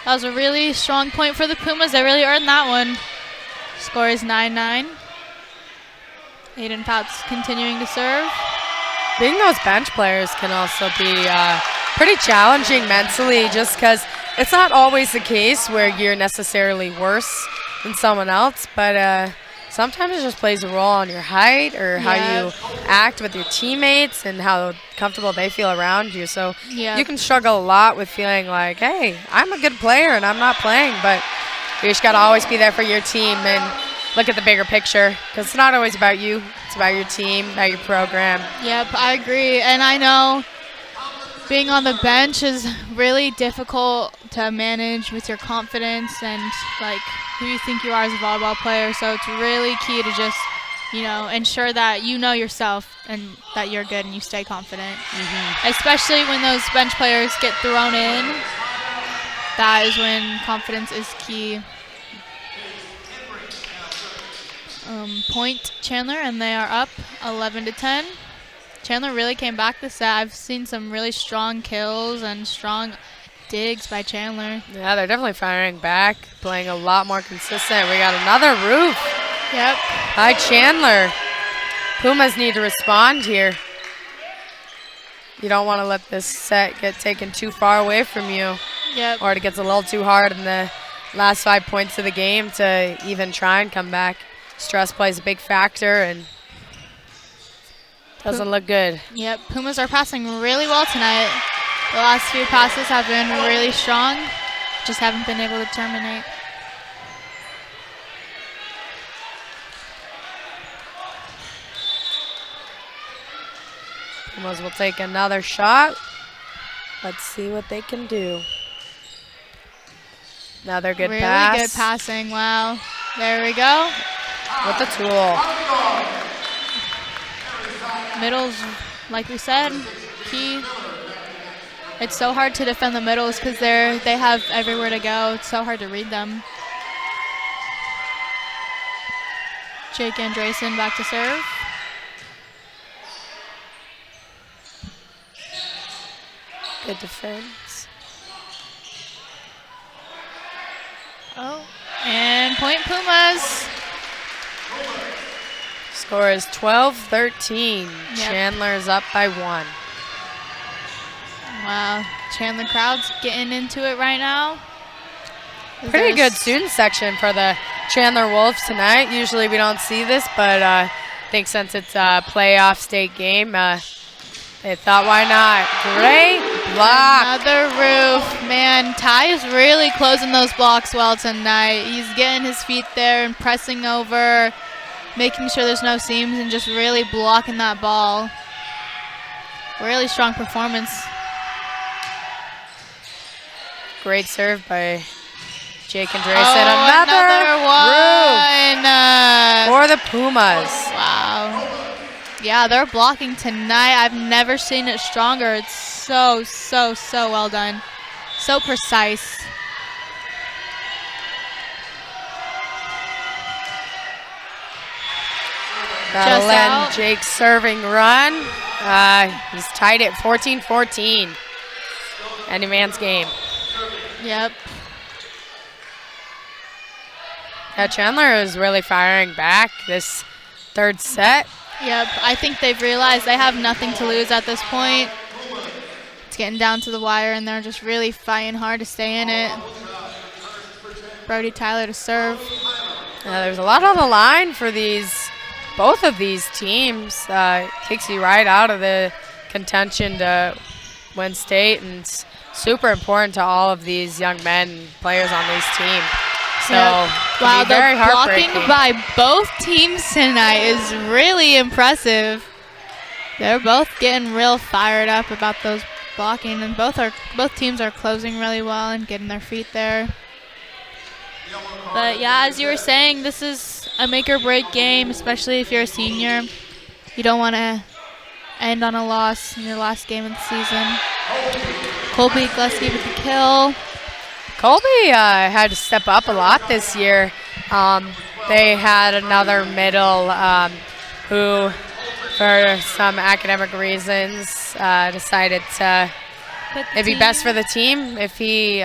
That was a really strong point for the Pumas. They really earned that one. Score is 9-9. Aiden Pouts continuing to serve. Being those bench players can also be pretty challenging mentally, just because it's not always the case where you're necessarily worse than someone else, but sometimes it just plays a role on your height or how you act with your teammates and how comfortable they feel around you. So you can struggle a lot with feeling like, hey, I'm a good player and I'm not playing, but you just got to always be there for your team and look at the bigger picture, because it's not always about you. It's about your team, about your program. Yep, I agree. And I know being on the bench is really difficult to manage with your confidence and like who you think you are as a volleyball player. So it's really key to just, ensure that you know yourself and that you're good and you stay confident. Especially when those bench players get thrown in. That is when confidence is key. Point Chandler, and they are up 11-10. Chandler really came back this set. I've seen some really strong kills and strong digs by Chandler. Yeah, they're definitely firing back, playing a lot more consistent. We got another roof. Yep. Hi, Chandler. Pumas need to respond here. You don't want to let this set get taken too far away from you. Yep. Or it gets a little too hard in the last 5 points of the game to even try and come back. Stress plays a big factor and doesn't look good. Yep, Pumas are passing really well tonight. The last few passes have been really strong, just haven't been able to terminate. Pumas will take another shot. Let's see what they can do. Another good pass. Really good passing, wow. There we go. With the tool. Middles, like we said, key. It's so hard to defend the middles because they have everywhere to go. It's so hard to read them. Jake Andresen back to serve. Good defense. Oh, and point Pumas. Score is 12-13. Yep. Chandler's up by 1. Wow, Chandler crowd's getting into it right now. Pretty good student section for the Chandler Wolves tonight. Usually we don't see this, but I think since it's a playoff state game, they thought, why not? Great block. Another roof. Man, Ty is really closing those blocks well tonight. He's getting his feet there and pressing over, making sure there's no seams and just really blocking that ball. Really strong performance. Great serve by Jake Andresen. Oh, another one. for the Pumas. Wow. Yeah, they're blocking tonight. I've never seen it stronger. It's so well done. So precise. That'll Just end out. Jake's serving run. He's tied at 14-14. Any man's game. Yep. Yeah, Chandler is really firing back this third set. Yep, I think they've realized they have nothing to lose at this point. It's getting down to the wire, and they're just really fighting hard to stay in it. Brody Tyler to serve. There's a lot on the line for both of these teams. Takes you right out of the contention to win state, and it's super important to all of these young men, players on these teams. So, wow, the very blocking heartbreaking. by both teams tonight is really impressive. They're both getting real fired up about those blocking, and both teams are closing really well and getting their feet there. But yeah, as you were saying, this is a make or break game, especially if you're a senior. You don't want to end on a loss in your last game of the season. Colby Glusky with the kill. Colby had to step up a lot this year. They had another middle who, for some academic reasons, decided to it'd be best for the team if he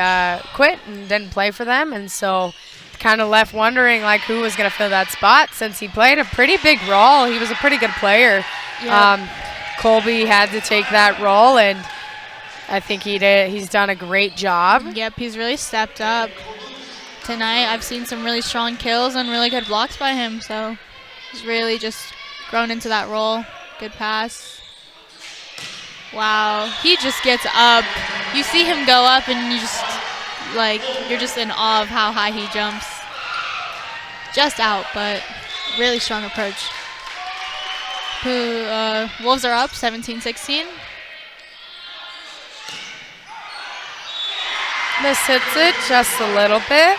quit and didn't play for them. And so kind of left wondering like who was going to fill that spot since he played a pretty big role. He was a pretty good player. Yep. Colby had to take that role, and I think he's done a great job. Yep, he's really stepped up tonight. I've seen some really strong kills and really good blocks by him, so he's really just grown into that role. Good pass. Wow, he just gets up. You see him go up and you're just in awe of how high he jumps. Just out, but really strong approach. Wolves are up 17-16. This hits it just a little bit.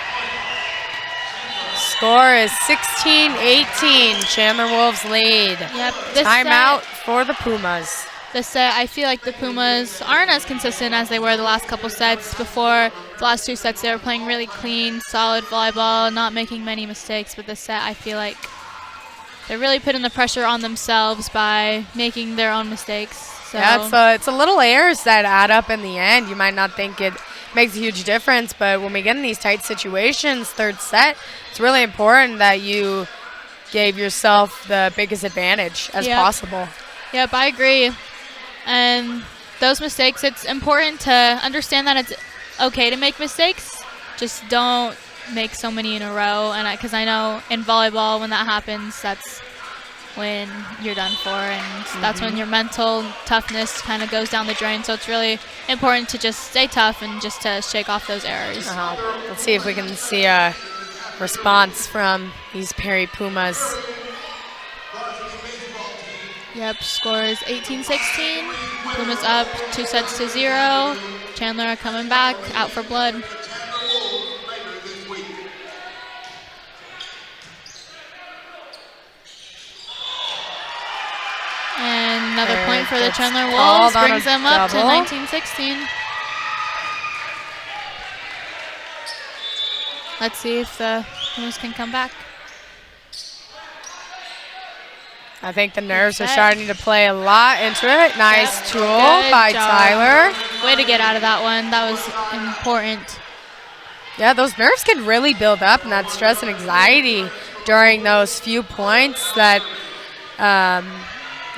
Score is 16-18. Chandler Wolves lead. Yep. Timeout for the Pumas. This set, I feel like the Pumas aren't as consistent as they were the last couple sets. Before the last two sets, they were playing really clean, solid volleyball, not making many mistakes. But this set, I feel like they're really putting the pressure on themselves by making their own mistakes. So Yeah, it's a little errors that add up in the end. You might not think it makes a huge difference, but when we get in these tight situations, third set, it's really important that you gave yourself the biggest advantage as possible. Yep, I agree. And those mistakes, it's important to understand that it's okay to make mistakes. Just don't make so many in a row. And because I know in volleyball, when that happens, that's when you're done for, and that's when your mental toughness kind of goes down the drain. So it's really important to just stay tough and just to shake off those errors. Let's see if we can see a response from these Perry Pumas. Yep, score is 18-16. Pumas up 2-0. Chandler coming back, out for blood. And another point for the Chandler Wolves, brings them up to 19-16. Let's see if the Pumas can come back. I think the nerves are starting to play a lot into it. Nice tool by Tyler. Way to get out of that one. That was important. Yeah, those nerves can really build up, and that stress and anxiety during those few points that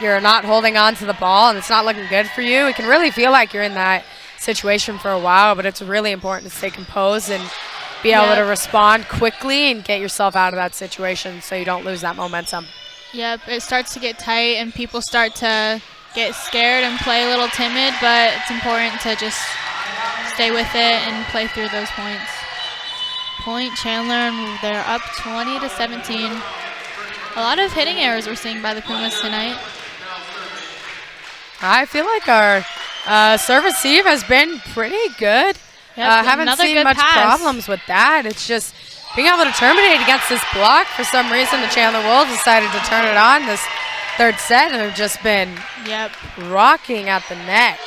you're not holding on to the ball and it's not looking good for you. It can really feel like you're in that situation for a while, but it's really important to stay composed and be able to respond quickly and get yourself out of that situation so you don't lose that momentum. Yep, it starts to get tight and people start to get scared and play a little timid, but it's important to just stay with it and play through those points. Point Chandler, and they're up 20-17. A lot of hitting errors we're seeing by the Pumas tonight. I feel like our serve receive has been pretty good. Haven't seen much problems with that. It's just being able to terminate against this block. For some reason, the Chandler Wolves decided to turn it on this third set and have just been rocking at the net.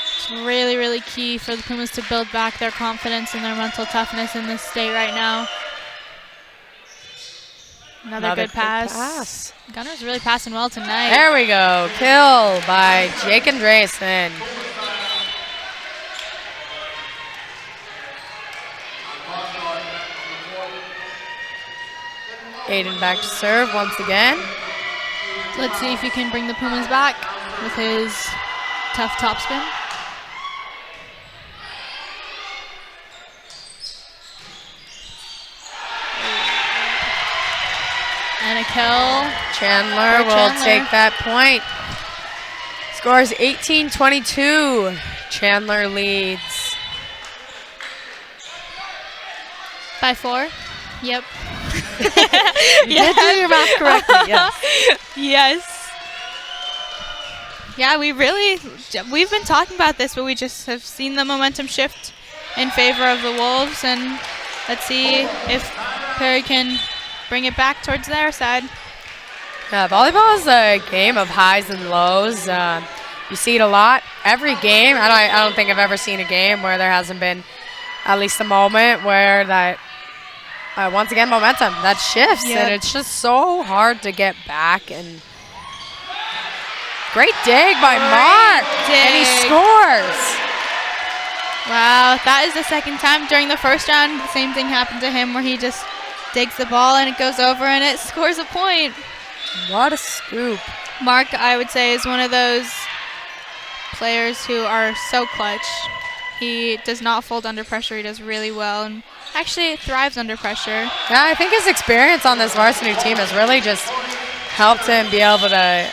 It's really, really key for the Pumas to build back their confidence and their mental toughness in this state right now. Another good pass. Gunner's really passing well tonight. There we go. Kill by Jake Andreessen. Aiden back to serve once again. Let's see if he can bring the Pumas back with his tough topspin. And a kill. Chandler will take that point. Scores 18-22. Chandler leads. By 4? Yep. You did do your math correctly, yes. Yes. Yeah, we've been talking about this, but we just have seen the momentum shift in favor of the Wolves, and let's see if Perry can bring it back towards their side. Yeah, volleyball is a game of highs and lows. You see it a lot. Every game, I don't think I've ever seen a game where there hasn't been at least a moment where that, once again, momentum, that shifts. Yep. And it's just so hard to get back. And great dig by Mark. And he scores. Wow, that is the second time during the first round. The same thing happened to him where he just digs the ball and it goes over and it scores a point. What a scoop. Mark, I would say, is one of those players who are so clutch. He does not fold under pressure. He does really well and actually thrives under pressure. Yeah, I think his experience on this varsity team has really just helped him be able to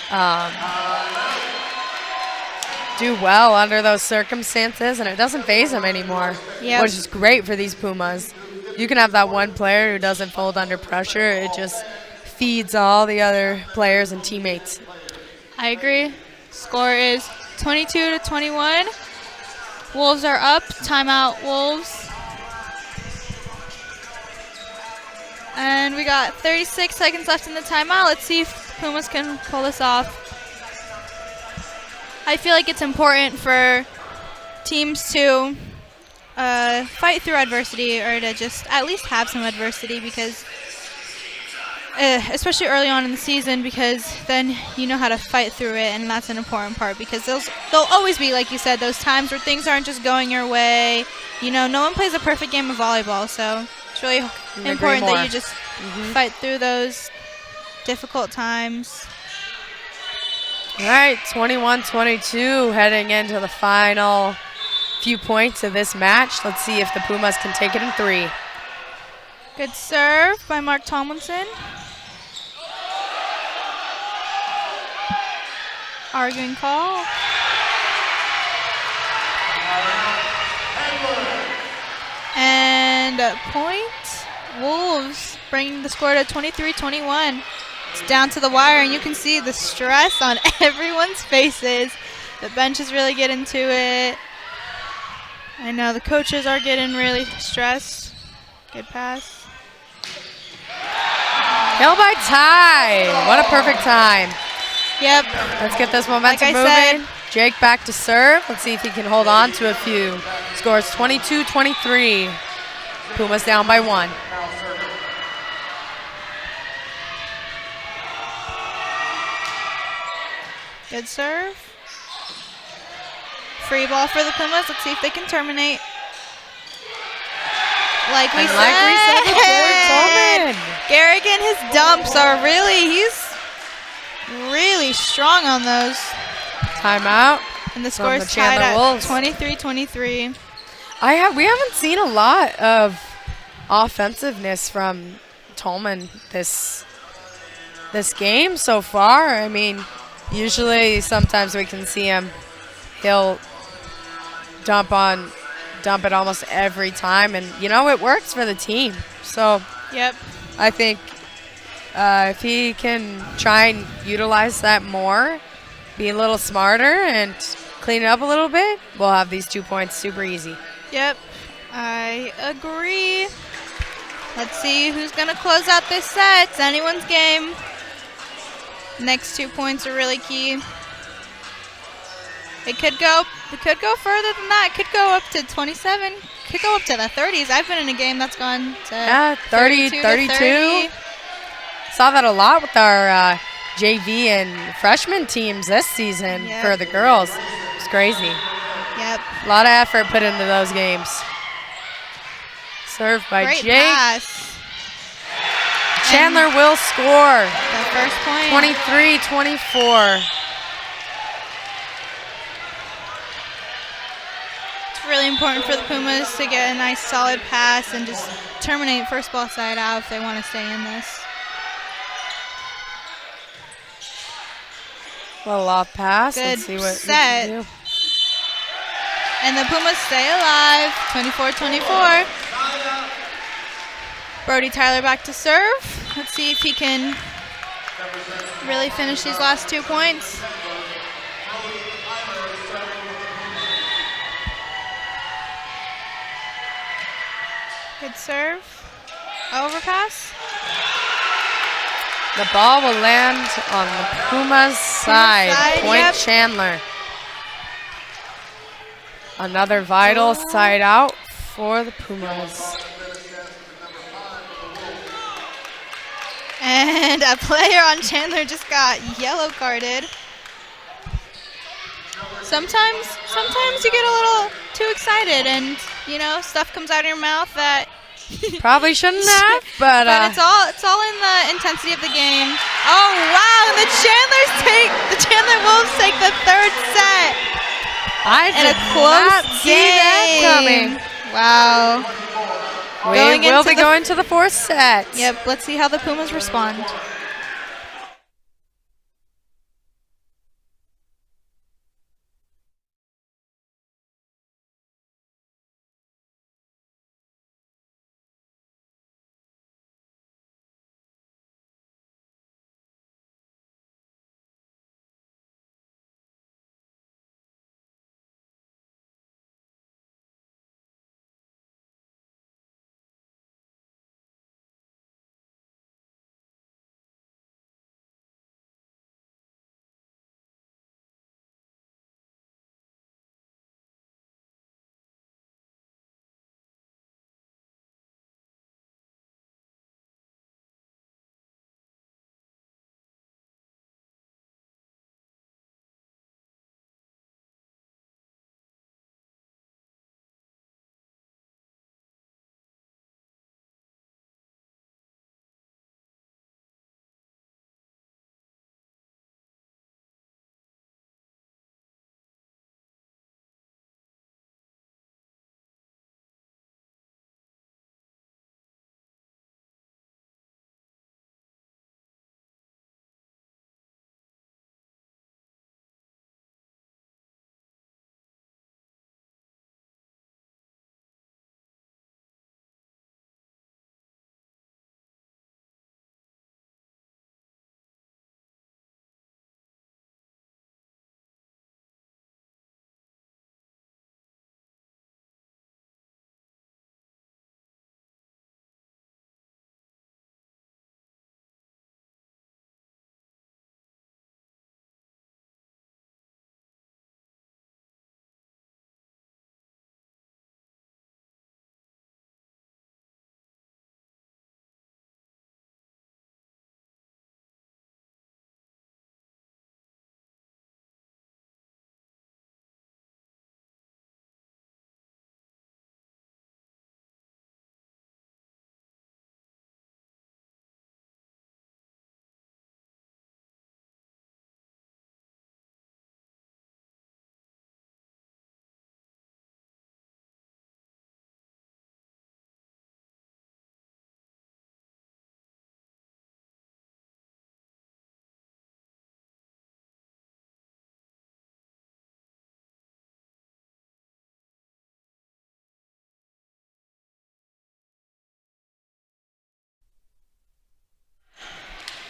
do well under those circumstances, and it doesn't faze him anymore, which is great for these Pumas. You can have that one player who doesn't fold under pressure. It just feeds all the other players and teammates. I agree. Score is 22-21. Wolves are up. Timeout, Wolves. And we got 36 seconds left in the timeout. Let's see if Pumas can pull this off. I feel like it's important for teams to fight through adversity, or to just at least have some adversity, because especially early on in the season, because then you know how to fight through it, and that's an important part, because there'll always be, like you said, those times where things aren't just going your way. You know, no one plays a perfect game of volleyball, so it's really important that you just fight through those difficult times. All right, 21-22, heading into the final few points of this match. Let's see if the Pumas can take it in 3. Good serve by Mark Tomlinson. Arguing call. And a point. Wolves bringing the score to 23-21. It's down to the wire, and you can see the stress on everyone's faces. The bench is really getting to it. I know the coaches are getting really stressed. Good pass. Hill by tie. What a perfect time. Yep. Let's get this momentum moving. Jake back to serve. Let's see if he can hold on to a few. Scores 22-23. Pumas down by 1. Good serve. Free ball for the Pumas. Let's see if they can terminate. Like we said before, Garrick and his dumps are he's really strong on those. Timeout. And the score is tied at 23-23. We haven't seen a lot of offensiveness from Tolman this game so far. I mean, usually sometimes we can see him. He'll dump it almost every time, and you know, it works for the team. So yep, I think if he can try and utilize that more, be a little smarter and clean it up a little bit, we'll have these 2 points super easy. Yep, I agree. Let's see who's gonna close out this set. It's anyone's game. Next 2 points are really key. It could go further than that. It could go up to 27. Could go up to the 30s. I've been in a game that's gone to 30, 32. Saw that a lot with our JV and freshman teams this season for the girls. It's crazy. Yep. A lot of effort put into those games. Served by Great Jake. Pass. Chandler will score. The first point. 23-24. Really important for the Pumas to get a nice solid pass and just terminate first ball side out if they want to stay in this. Little off pass. Good Let's see what set. we can do. And the Pumas stay alive, 24-24. Brody Tyler back to serve. Let's see if he can really finish these last 2 points. Good serve. Overpass. The ball will land on the Pumas side. Point Chandler. Another vital side out for the Pumas. And a player on Chandler just got yellow carded. Sometimes you get a little too excited and, you know, stuff comes out of your mouth that probably shouldn't have, but it's all in the intensity of the game. Oh wow! And the Chandler Wolves take the 3rd set. I did not see that coming. Wow. We will be going to the 4th set. Yep. Let's see how the Pumas respond.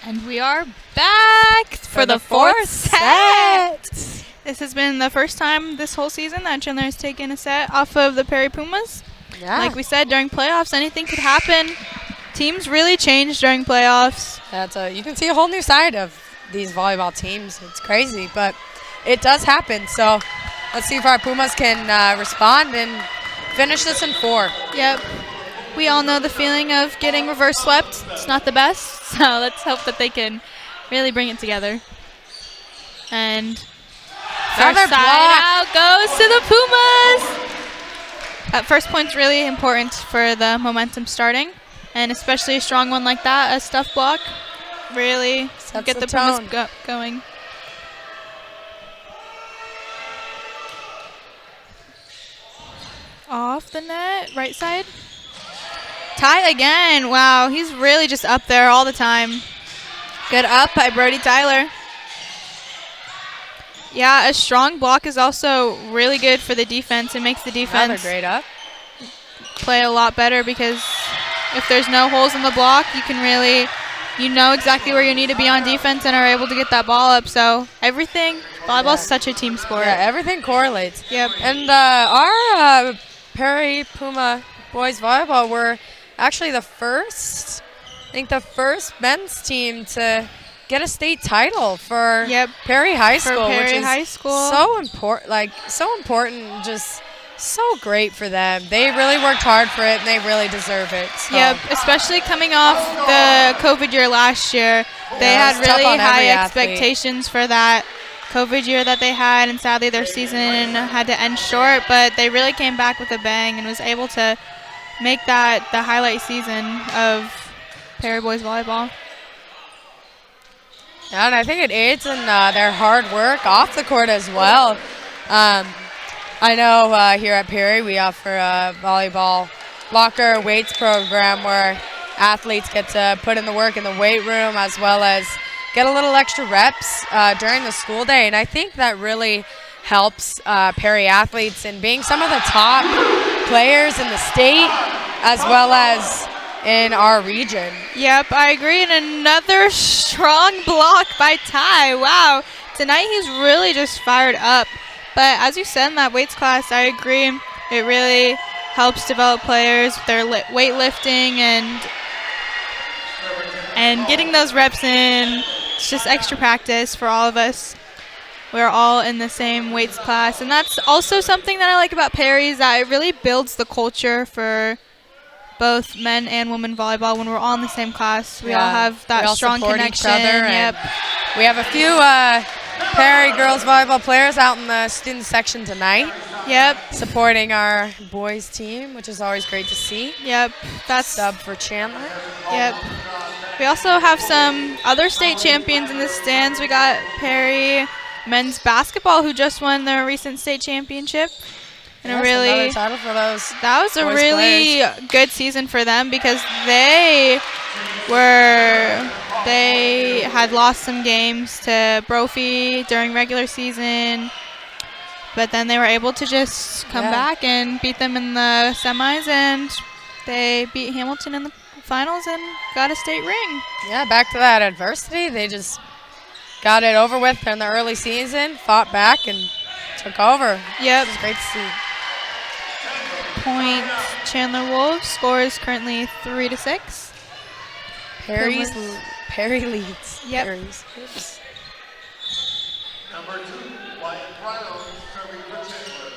And we are back for the fourth set. This has been the first time this whole season that Chandler has taken a set off of the Perry Pumas. Yeah. Like we said, during playoffs, anything could happen. Teams really change during playoffs. You can see a whole new side of these volleyball teams. It's crazy, but it does happen. So let's see if our Pumas can respond and finish this in 4. Yep. We all know the feeling of getting reverse swept. It's not the best, so let's hope that they can really bring it together. And Another first side out goes to the Pumas. That first point's really important for the momentum starting, and especially a strong one like that, a stuff block, really Sets get the tone. Pumas going. Off the net, right side. Tie again. Wow, he's really just up there all the time. Good up by Brody Tyler. Yeah, a strong block is also really good for the defense. It makes the Another defense great up. play a lot better because if there's no holes in the block, you can really, you know exactly where you need to be on defense and are able to get that ball up. So everything, volleyball's such a team sport. Yeah, everything correlates. Yep. And our Perry Puma boys volleyball were actually the first men's team to get a state title for Perry High School, Perry which is High School. so important, just so great for them. They really worked hard for it, and they really deserve it. So. Yep, especially coming off the COVID year last year. They had it was tough really on high every athlete. expectations for that COVID year that they had, and sadly their season had to end short, but they really came back with a bang and was able to make that the highlight season of Perry boys volleyball. Yeah, and I think it aids in their hard work off the court as well. I know here at Perry we offer a volleyball locker weights program where athletes get to put in the work in the weight room as well as get a little extra reps during the school day. And I think that really helps Perry athletes in being some of the top players in the state as well as in our region. Yep, I agree. And another strong block by Ty. Wow, tonight he's really just fired up. But as you said in that weights class, I agree. It really helps develop players with their weightlifting and getting those reps in. It's just extra practice for all of us. We're all in the same weights class. And that's also something that I like about Perry is that it really builds the culture for both men and women volleyball when we're all in the same class. We all have that strong connection. Yep. We have a few Perry girls volleyball players out in the student section tonight. Yep. Supporting our boys team, which is always great to see. Yep. That's sub for Chandler. Yep. We also have some other state champions in the stands. We got Perry men's basketball who just won their recent state championship. And another title for those. That was a really players. Good season for them because they had lost some games to Brophy during regular season, but then they were able to just come back and beat them in the semis, and they beat Hamilton in the finals and got a state ring. Yeah, back to that adversity. They just got it over with in the early season, fought back, and took over. Yep. It was great to see. Point Chandler Wolves. Score is currently 3-6. Perry leads. Yep. Perry's. Oops. Number 2, Wyatt Brown, serving for Chandler.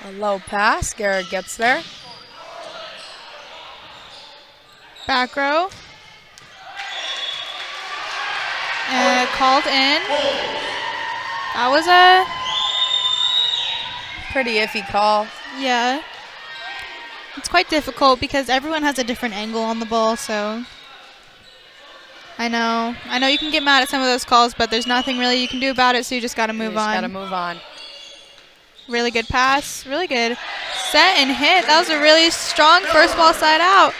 A low pass. Garrett gets there. Back row. Called in. That was a pretty iffy call. Yeah. It's quite difficult because everyone has a different angle on the ball, so I know you can get mad at some of those calls, but there's nothing really you can do about it, so you just got to move on. Got to move on. Really good pass. Really good set and hit. That was a really strong first ball side out.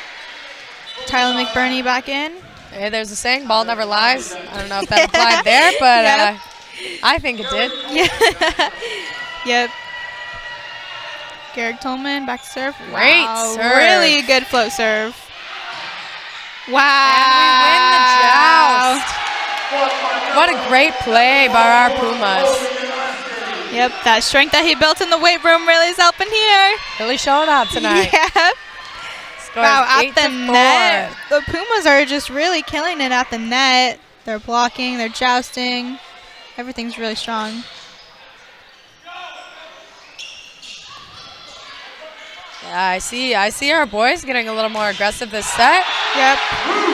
Tyler McBurney back in. Hey, there's a saying, ball never lies. I don't know if that applied there, but I think it did. Yeah. Yep. Garrick Tolman back to serve. Great wow, serve. Really good float serve. Wow. And we win the joust. What a great play by our Pumas. Yep, that strength that he built in the weight room really is helping here. Really showing out tonight. Yep. Scores Wow, at 8 the to 4. net. The Pumas are just really killing it at the net. They're blocking, they're jousting. Everything's really strong. Yeah, I see our boys getting a little more aggressive this set. Yep.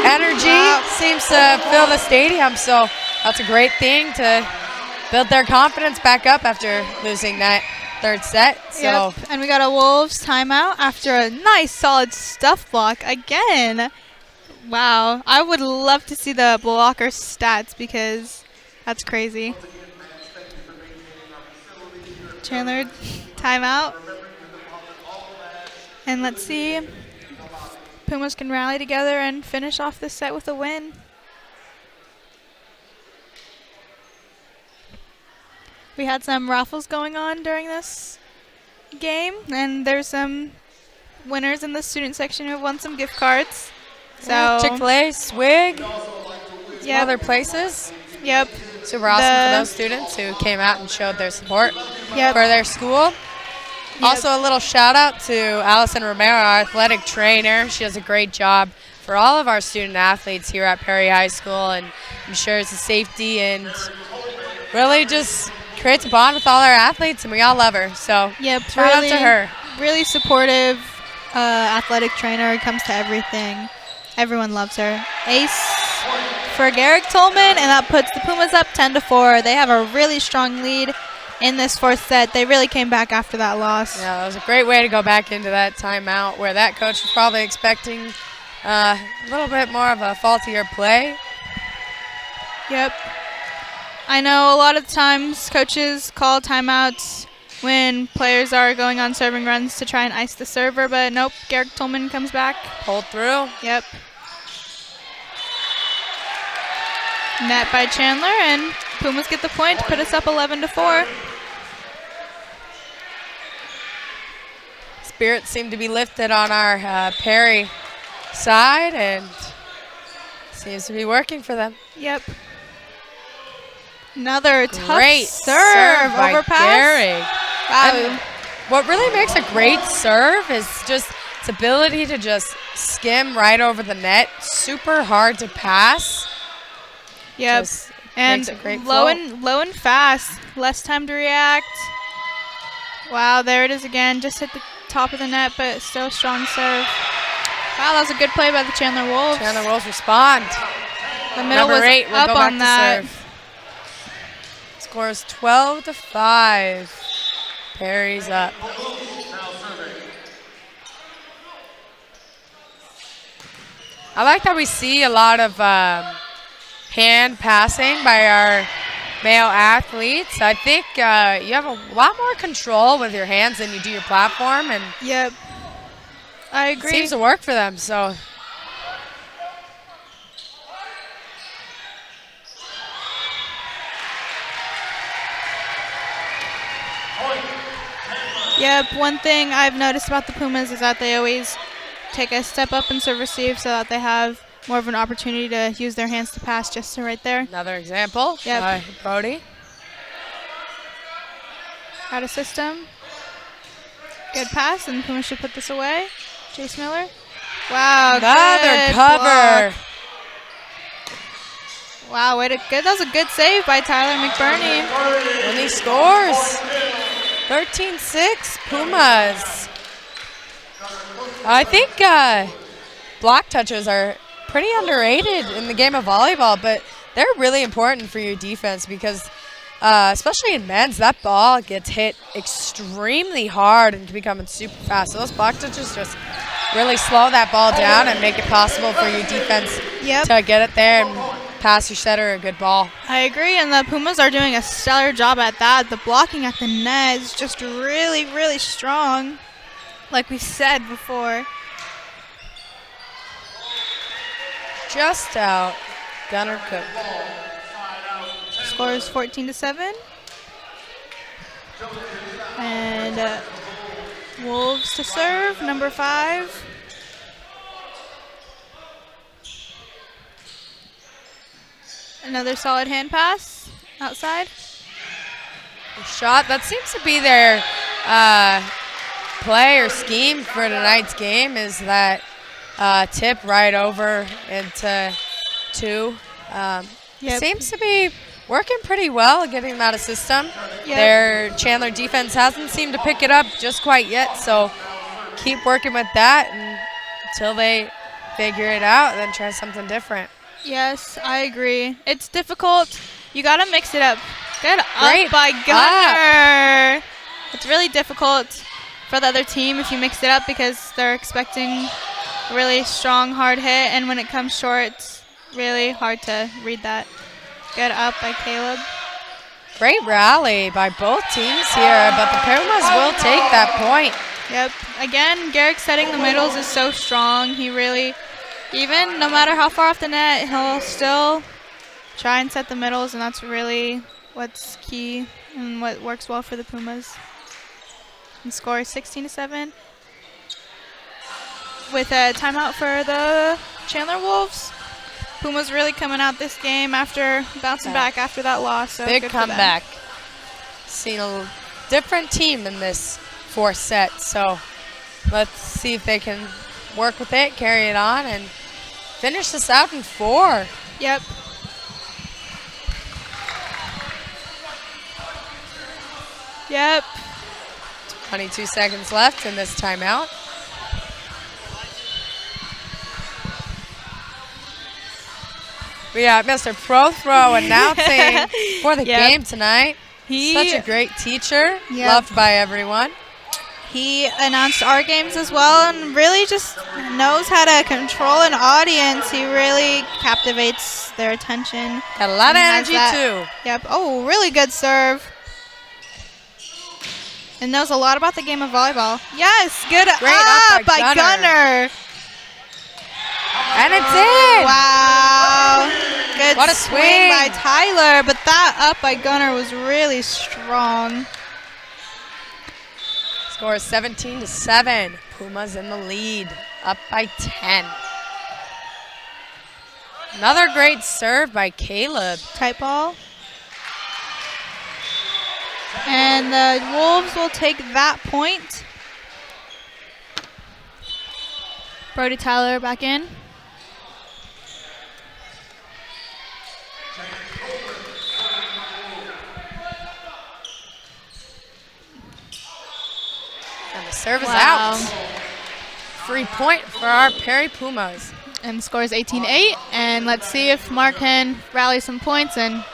Energy seems to fill the stadium, so that's a great thing to build their confidence back up after losing that third set. So Yep. And we got a Wolves timeout after a nice solid stuff block again. Wow. I would love to see the blocker stats because that's crazy. Chandler, timeout. And let's see if Pumas can rally together and finish off this set with a win. We had some raffles going on during this game, and there's some winners in the student section who have won some gift cards. So Chick-fil-A, Swig, yep. other places. Yep. Super awesome for those students who came out and showed their support Yep. for their school. Yep. Also, a little shout out to Allison Romero, our athletic trainer. She does a great job for all of our student athletes here at Perry High School and ensures the safety and really just creates a bond with all our athletes, and we all love her. So Yep. shout out to her. Really supportive athletic trainer. Comes to everything. Everyone loves her. Ace for Garrick Tolman, and that puts the Pumas up 10-4. They have a really strong lead in this fourth set. They really came back after that loss. Yeah, that was a great way to go back into that timeout where that coach was probably expecting a little bit more of a faultier play. Yep. I know a lot of times coaches call timeouts when players are going on serving runs to try and ice the server, but nope, Garrick Tolman comes back. Pulled through. Yep. Net by Chandler, and Pumas get the point to put us up 11-4. Spirits seem to be lifted on our Perry side, and seems to be working for them. Yep. Another tough Great serve by overpass. Garrick. Wow. And what really makes a great serve is just its ability to just skim right over the net. Super hard to pass. Yep. Just And makes a great low flow. and fast. Less time to react. Wow, there it is again. Just hit the top of the net, but still strong serve. Wow, that was a good play by the Chandler Wolves. Chandler Wolves respond. The middle Number was 8 will up go back on to that. serve. Scores 12-5. Perry's up. I like that we see a lot of hand passing by our male athletes. I think you have a lot more control with your hands than you do your platform, and Yep. I it agree. seems to work for them. So Yep, one thing I've noticed about the Pumas is that they always take a step up and serve receive so that they have more of an opportunity to use their hands to pass just to right there. another example. Yep. Brody. Out of system. Good pass, and Pumas should put this away. Jace Miller. Wow, Another good cover. block. Wow, way to good. That was a good save by Tyler McBurney. And he scores. 13-6 Pumas. I think block touches are pretty underrated in the game of volleyball, but they're really important for your defense because especially in men's, that ball gets hit extremely hard and can become super fast. So those block touches just really slow that ball down and make it possible for your defense Yep. to get it there and pass your setter a good ball. I agree, and the Pumas are doing a stellar job at that. The blocking at the net is just really, really strong, like we said before. Just out. Gunnar Cook. Score is 14-7. And Wolves to serve, number 5. Another solid hand pass outside. Shot, that seems to be their play or scheme for tonight's game, is that tip right over into 2. Yep. Seems to be working pretty well, getting that a system. Yep. Their Chandler defense hasn't seemed to pick it up just quite yet, so keep working with that until they figure it out, then try something different. Yes, I agree. It's difficult. You got to mix it up. Good Great up by Gunner. It's really difficult for the other team if you mix it up because they're expecting a really strong, hard hit, and when it comes short, it's really hard to read that. Good up by Caleb. Great rally by both teams here, but the Pumas will take that point. Yep. Again, Garrick setting the middles is so strong. He really, even no matter how far off the net, he'll still try and set the middles, and that's really what's key and what works well for the Pumas. And score 16-7 with a timeout for the Chandler Wolves. Pumas really coming out this game after bouncing back after that loss. So big good for them. comeback. Seen a different team in this 4th set, so let's see if they can work with it, carry it on, and finish this out in 4. Yep. Yep. 22 seconds left in this timeout. We got Mr. Prothrow announcing for the game tonight. Such a great teacher, loved by everyone. He announced our games as well and really just knows how to control an audience. He really captivates their attention. Got a lot of energy too. Yep. Oh, really good serve. And knows a lot about the game of volleyball. Yes, good Great up by Gunner. And it's in. Wow. Good What a swing by Tyler, but that up by Gunner was really strong. Score is 17-7. Pumas in the lead, up by 10. Another great serve by Caleb. Tight ball. And the Wolves will take that point. Brody Tyler back in. And the serve is out. Free point for our Perry Pumas. And the score is 18-8. And let's see if Mark can rally some points and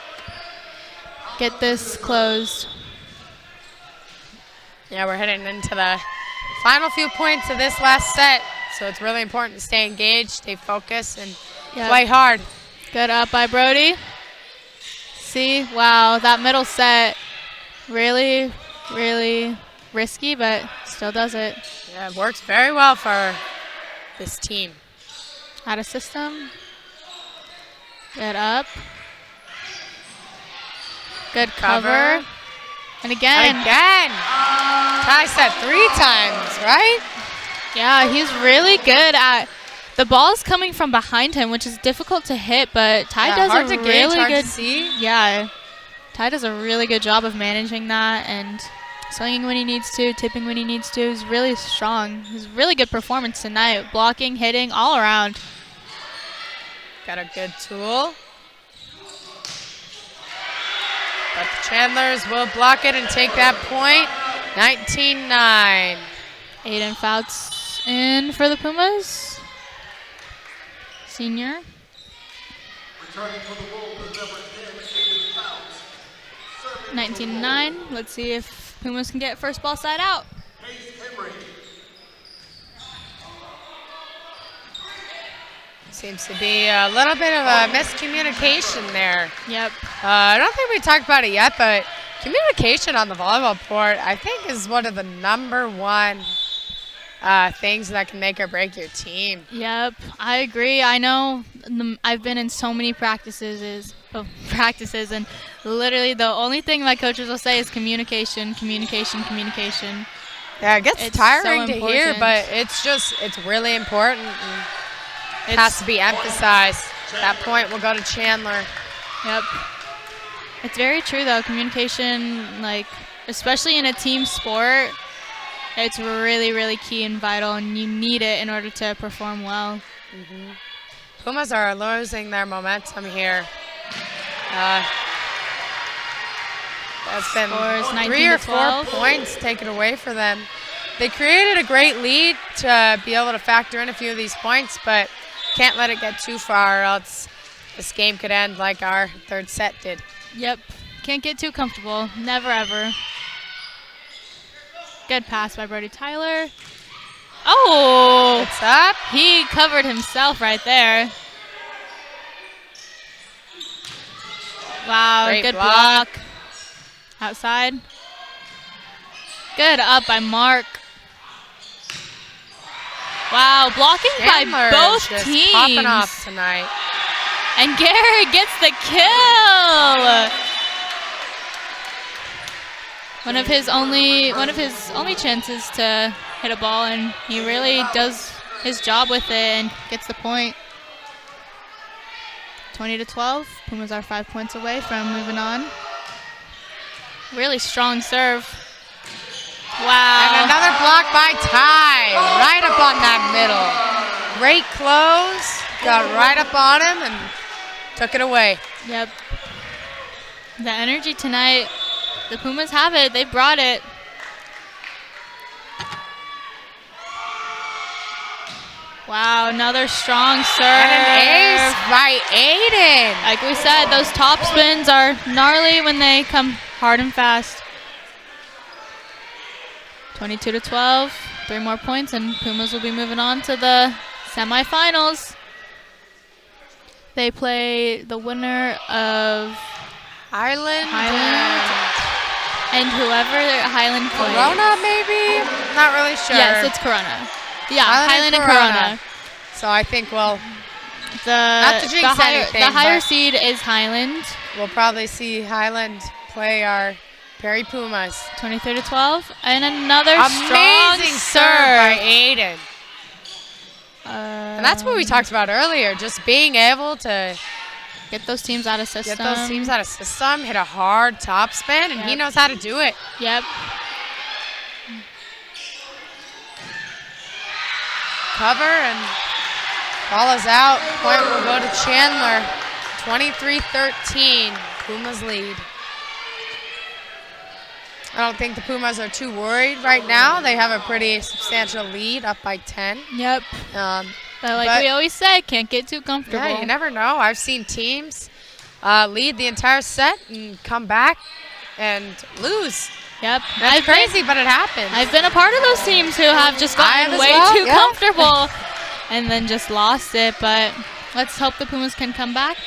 get this closed. Yeah, we're heading into the final few points of this last set. So it's really important to stay engaged, stay focused, and play hard. Good up by Brody. See, wow, that middle set really, really risky, but still does it. Yeah, it works very well for this team. Out of system. Good up. Good cover. And again. Ty set 3 times, right? Yeah, he's really good at the ball's coming from behind him, which is difficult to hit, but Ty does hard a to really gauge, hard good to see. Yeah. Ty does a really good job of managing that and swinging when he needs to, tipping when he needs to. He's really strong. He's really good performance tonight. Blocking, hitting, all around. Got a good tool. But the Chandlers will block it and take that point. 19-9. Aiden Fouts in for the Pumas. Senior. Returning for the Wolves, number 10, 19-9. Let's see if Pumas can get first ball side out. Henry. Seems to be a little bit of a miscommunication there. Yep. I don't think we talked about it yet, but communication on the volleyball court, I think, is one of the number 1 things that can make or break your team. Yep, I agree. I know I've been in so many practices, and literally the only thing my coaches will say is communication, communication, communication. Yeah, it gets It's tiring so to hear, important. but it's really important. And it has to be emphasized. That point will go to Chandler. Yep. It's very true, though. Communication, like, especially in a team sport, it's really, really key and vital, and you need it in order to perform well. Pumas are losing their momentum here. That's been Scores 3 or 4 19-12. points taken away for them. They created a great lead to be able to factor in a few of these points, but can't let it get too far, or else this game could end like our third set did. Yep. Can't get too comfortable. Never, ever. Good pass by Brody Tyler. Oh! It's up. He covered himself right there. Wow, Great good block. block. Outside. Good up by Mark. Wow, blocking Chandler by both just teams. popping off tonight. And Garrett gets the kill. One of his only chances to hit a ball, and he really does his job with it and gets the point. 20-12. Pumas are 5 points away from moving on. Really strong serve. Wow. And another block by Ty, right up on that middle. Great close, got right up on him and took it away. Yep. The energy tonight, the Pumas have it. They brought it. Wow, another strong serve. And an ace by Aiden. Like we said, those top spins are gnarly when they come hard and fast. 22-12, 3 more points, and Pumas will be moving on to the semifinals. They play the winner of Highland and whoever Highland plays. Corona, maybe? Not really sure. Yes, it's Corona. Yeah, Highland and Corona. So I think we'll Not to jinx anything, the higher but seed is Highland. we'll probably see Highland play our Perry Pumas. 23-12, and another strong Amazing serve by serve. Aiden. And that's what we talked about earlier, just being able to Get those teams out of system. get those teams out of system, hit a hard top spin, and he Yep. knows how to do it. Yep. Cover and ball is out. Point will go to Chandler. 23-13, Pumas lead. I don't think the Pumas are too worried right now. They have a pretty substantial lead, up by 10. Yep. But like we always say, can't get too comfortable. Yeah, you never know. I've seen teams lead the entire set and come back and lose. Yep. That's crazy, but it happens. I've been a part of those teams who have just gotten have as way well, too yeah. comfortable and then just lost it. But let's hope the Pumas can come back.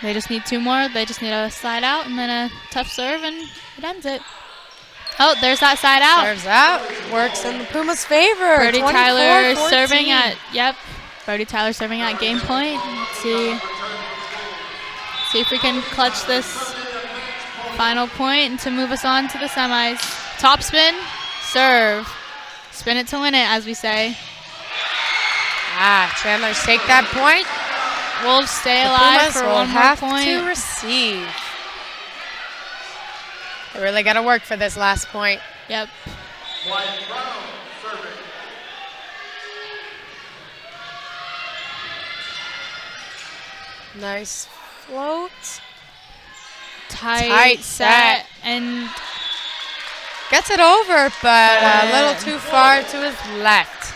They just need 2 more. They just need a side out and then a tough serve, and it ends it. Oh, there's that side out. Serves out. Works in the Pumas' favor. Brody Tyler 24-14. serving at, Brody Tyler serving at game point. Let's see if we can clutch this final point to move us on to the semis. Top spin, serve. Spin it to win it, as we say. Chandler's take that point. Wolves stay The alive Pumas for will 1 more have point. to receive. They really got to work for this last point. Yep. White Brown serving. Nice float. Tight set. set. And Gets it over, but a little too far to his left.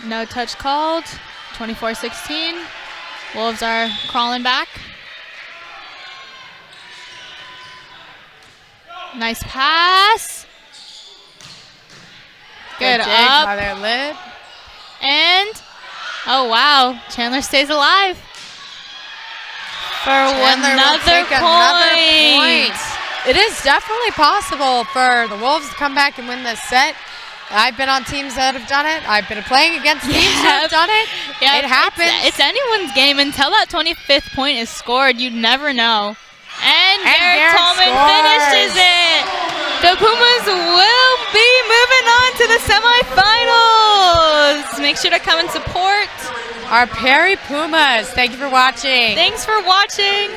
no touch called. 24-16. Wolves are crawling back. Nice pass. Good dig up. by their lid. And, oh wow, Chandler stays alive. For Chandler will another take another point. point. It is definitely possible for the Wolves to come back and win this set. I've been on teams that have done it. I've been playing against teams that have done it. Yep, It happens. It's anyone's game until that 25th point is scored. You never know. And Garrett Tolman finishes it. The Pumas will be moving on to the semifinals. Make sure to come and support our Perry Pumas. Thank you for watching. Thanks for watching.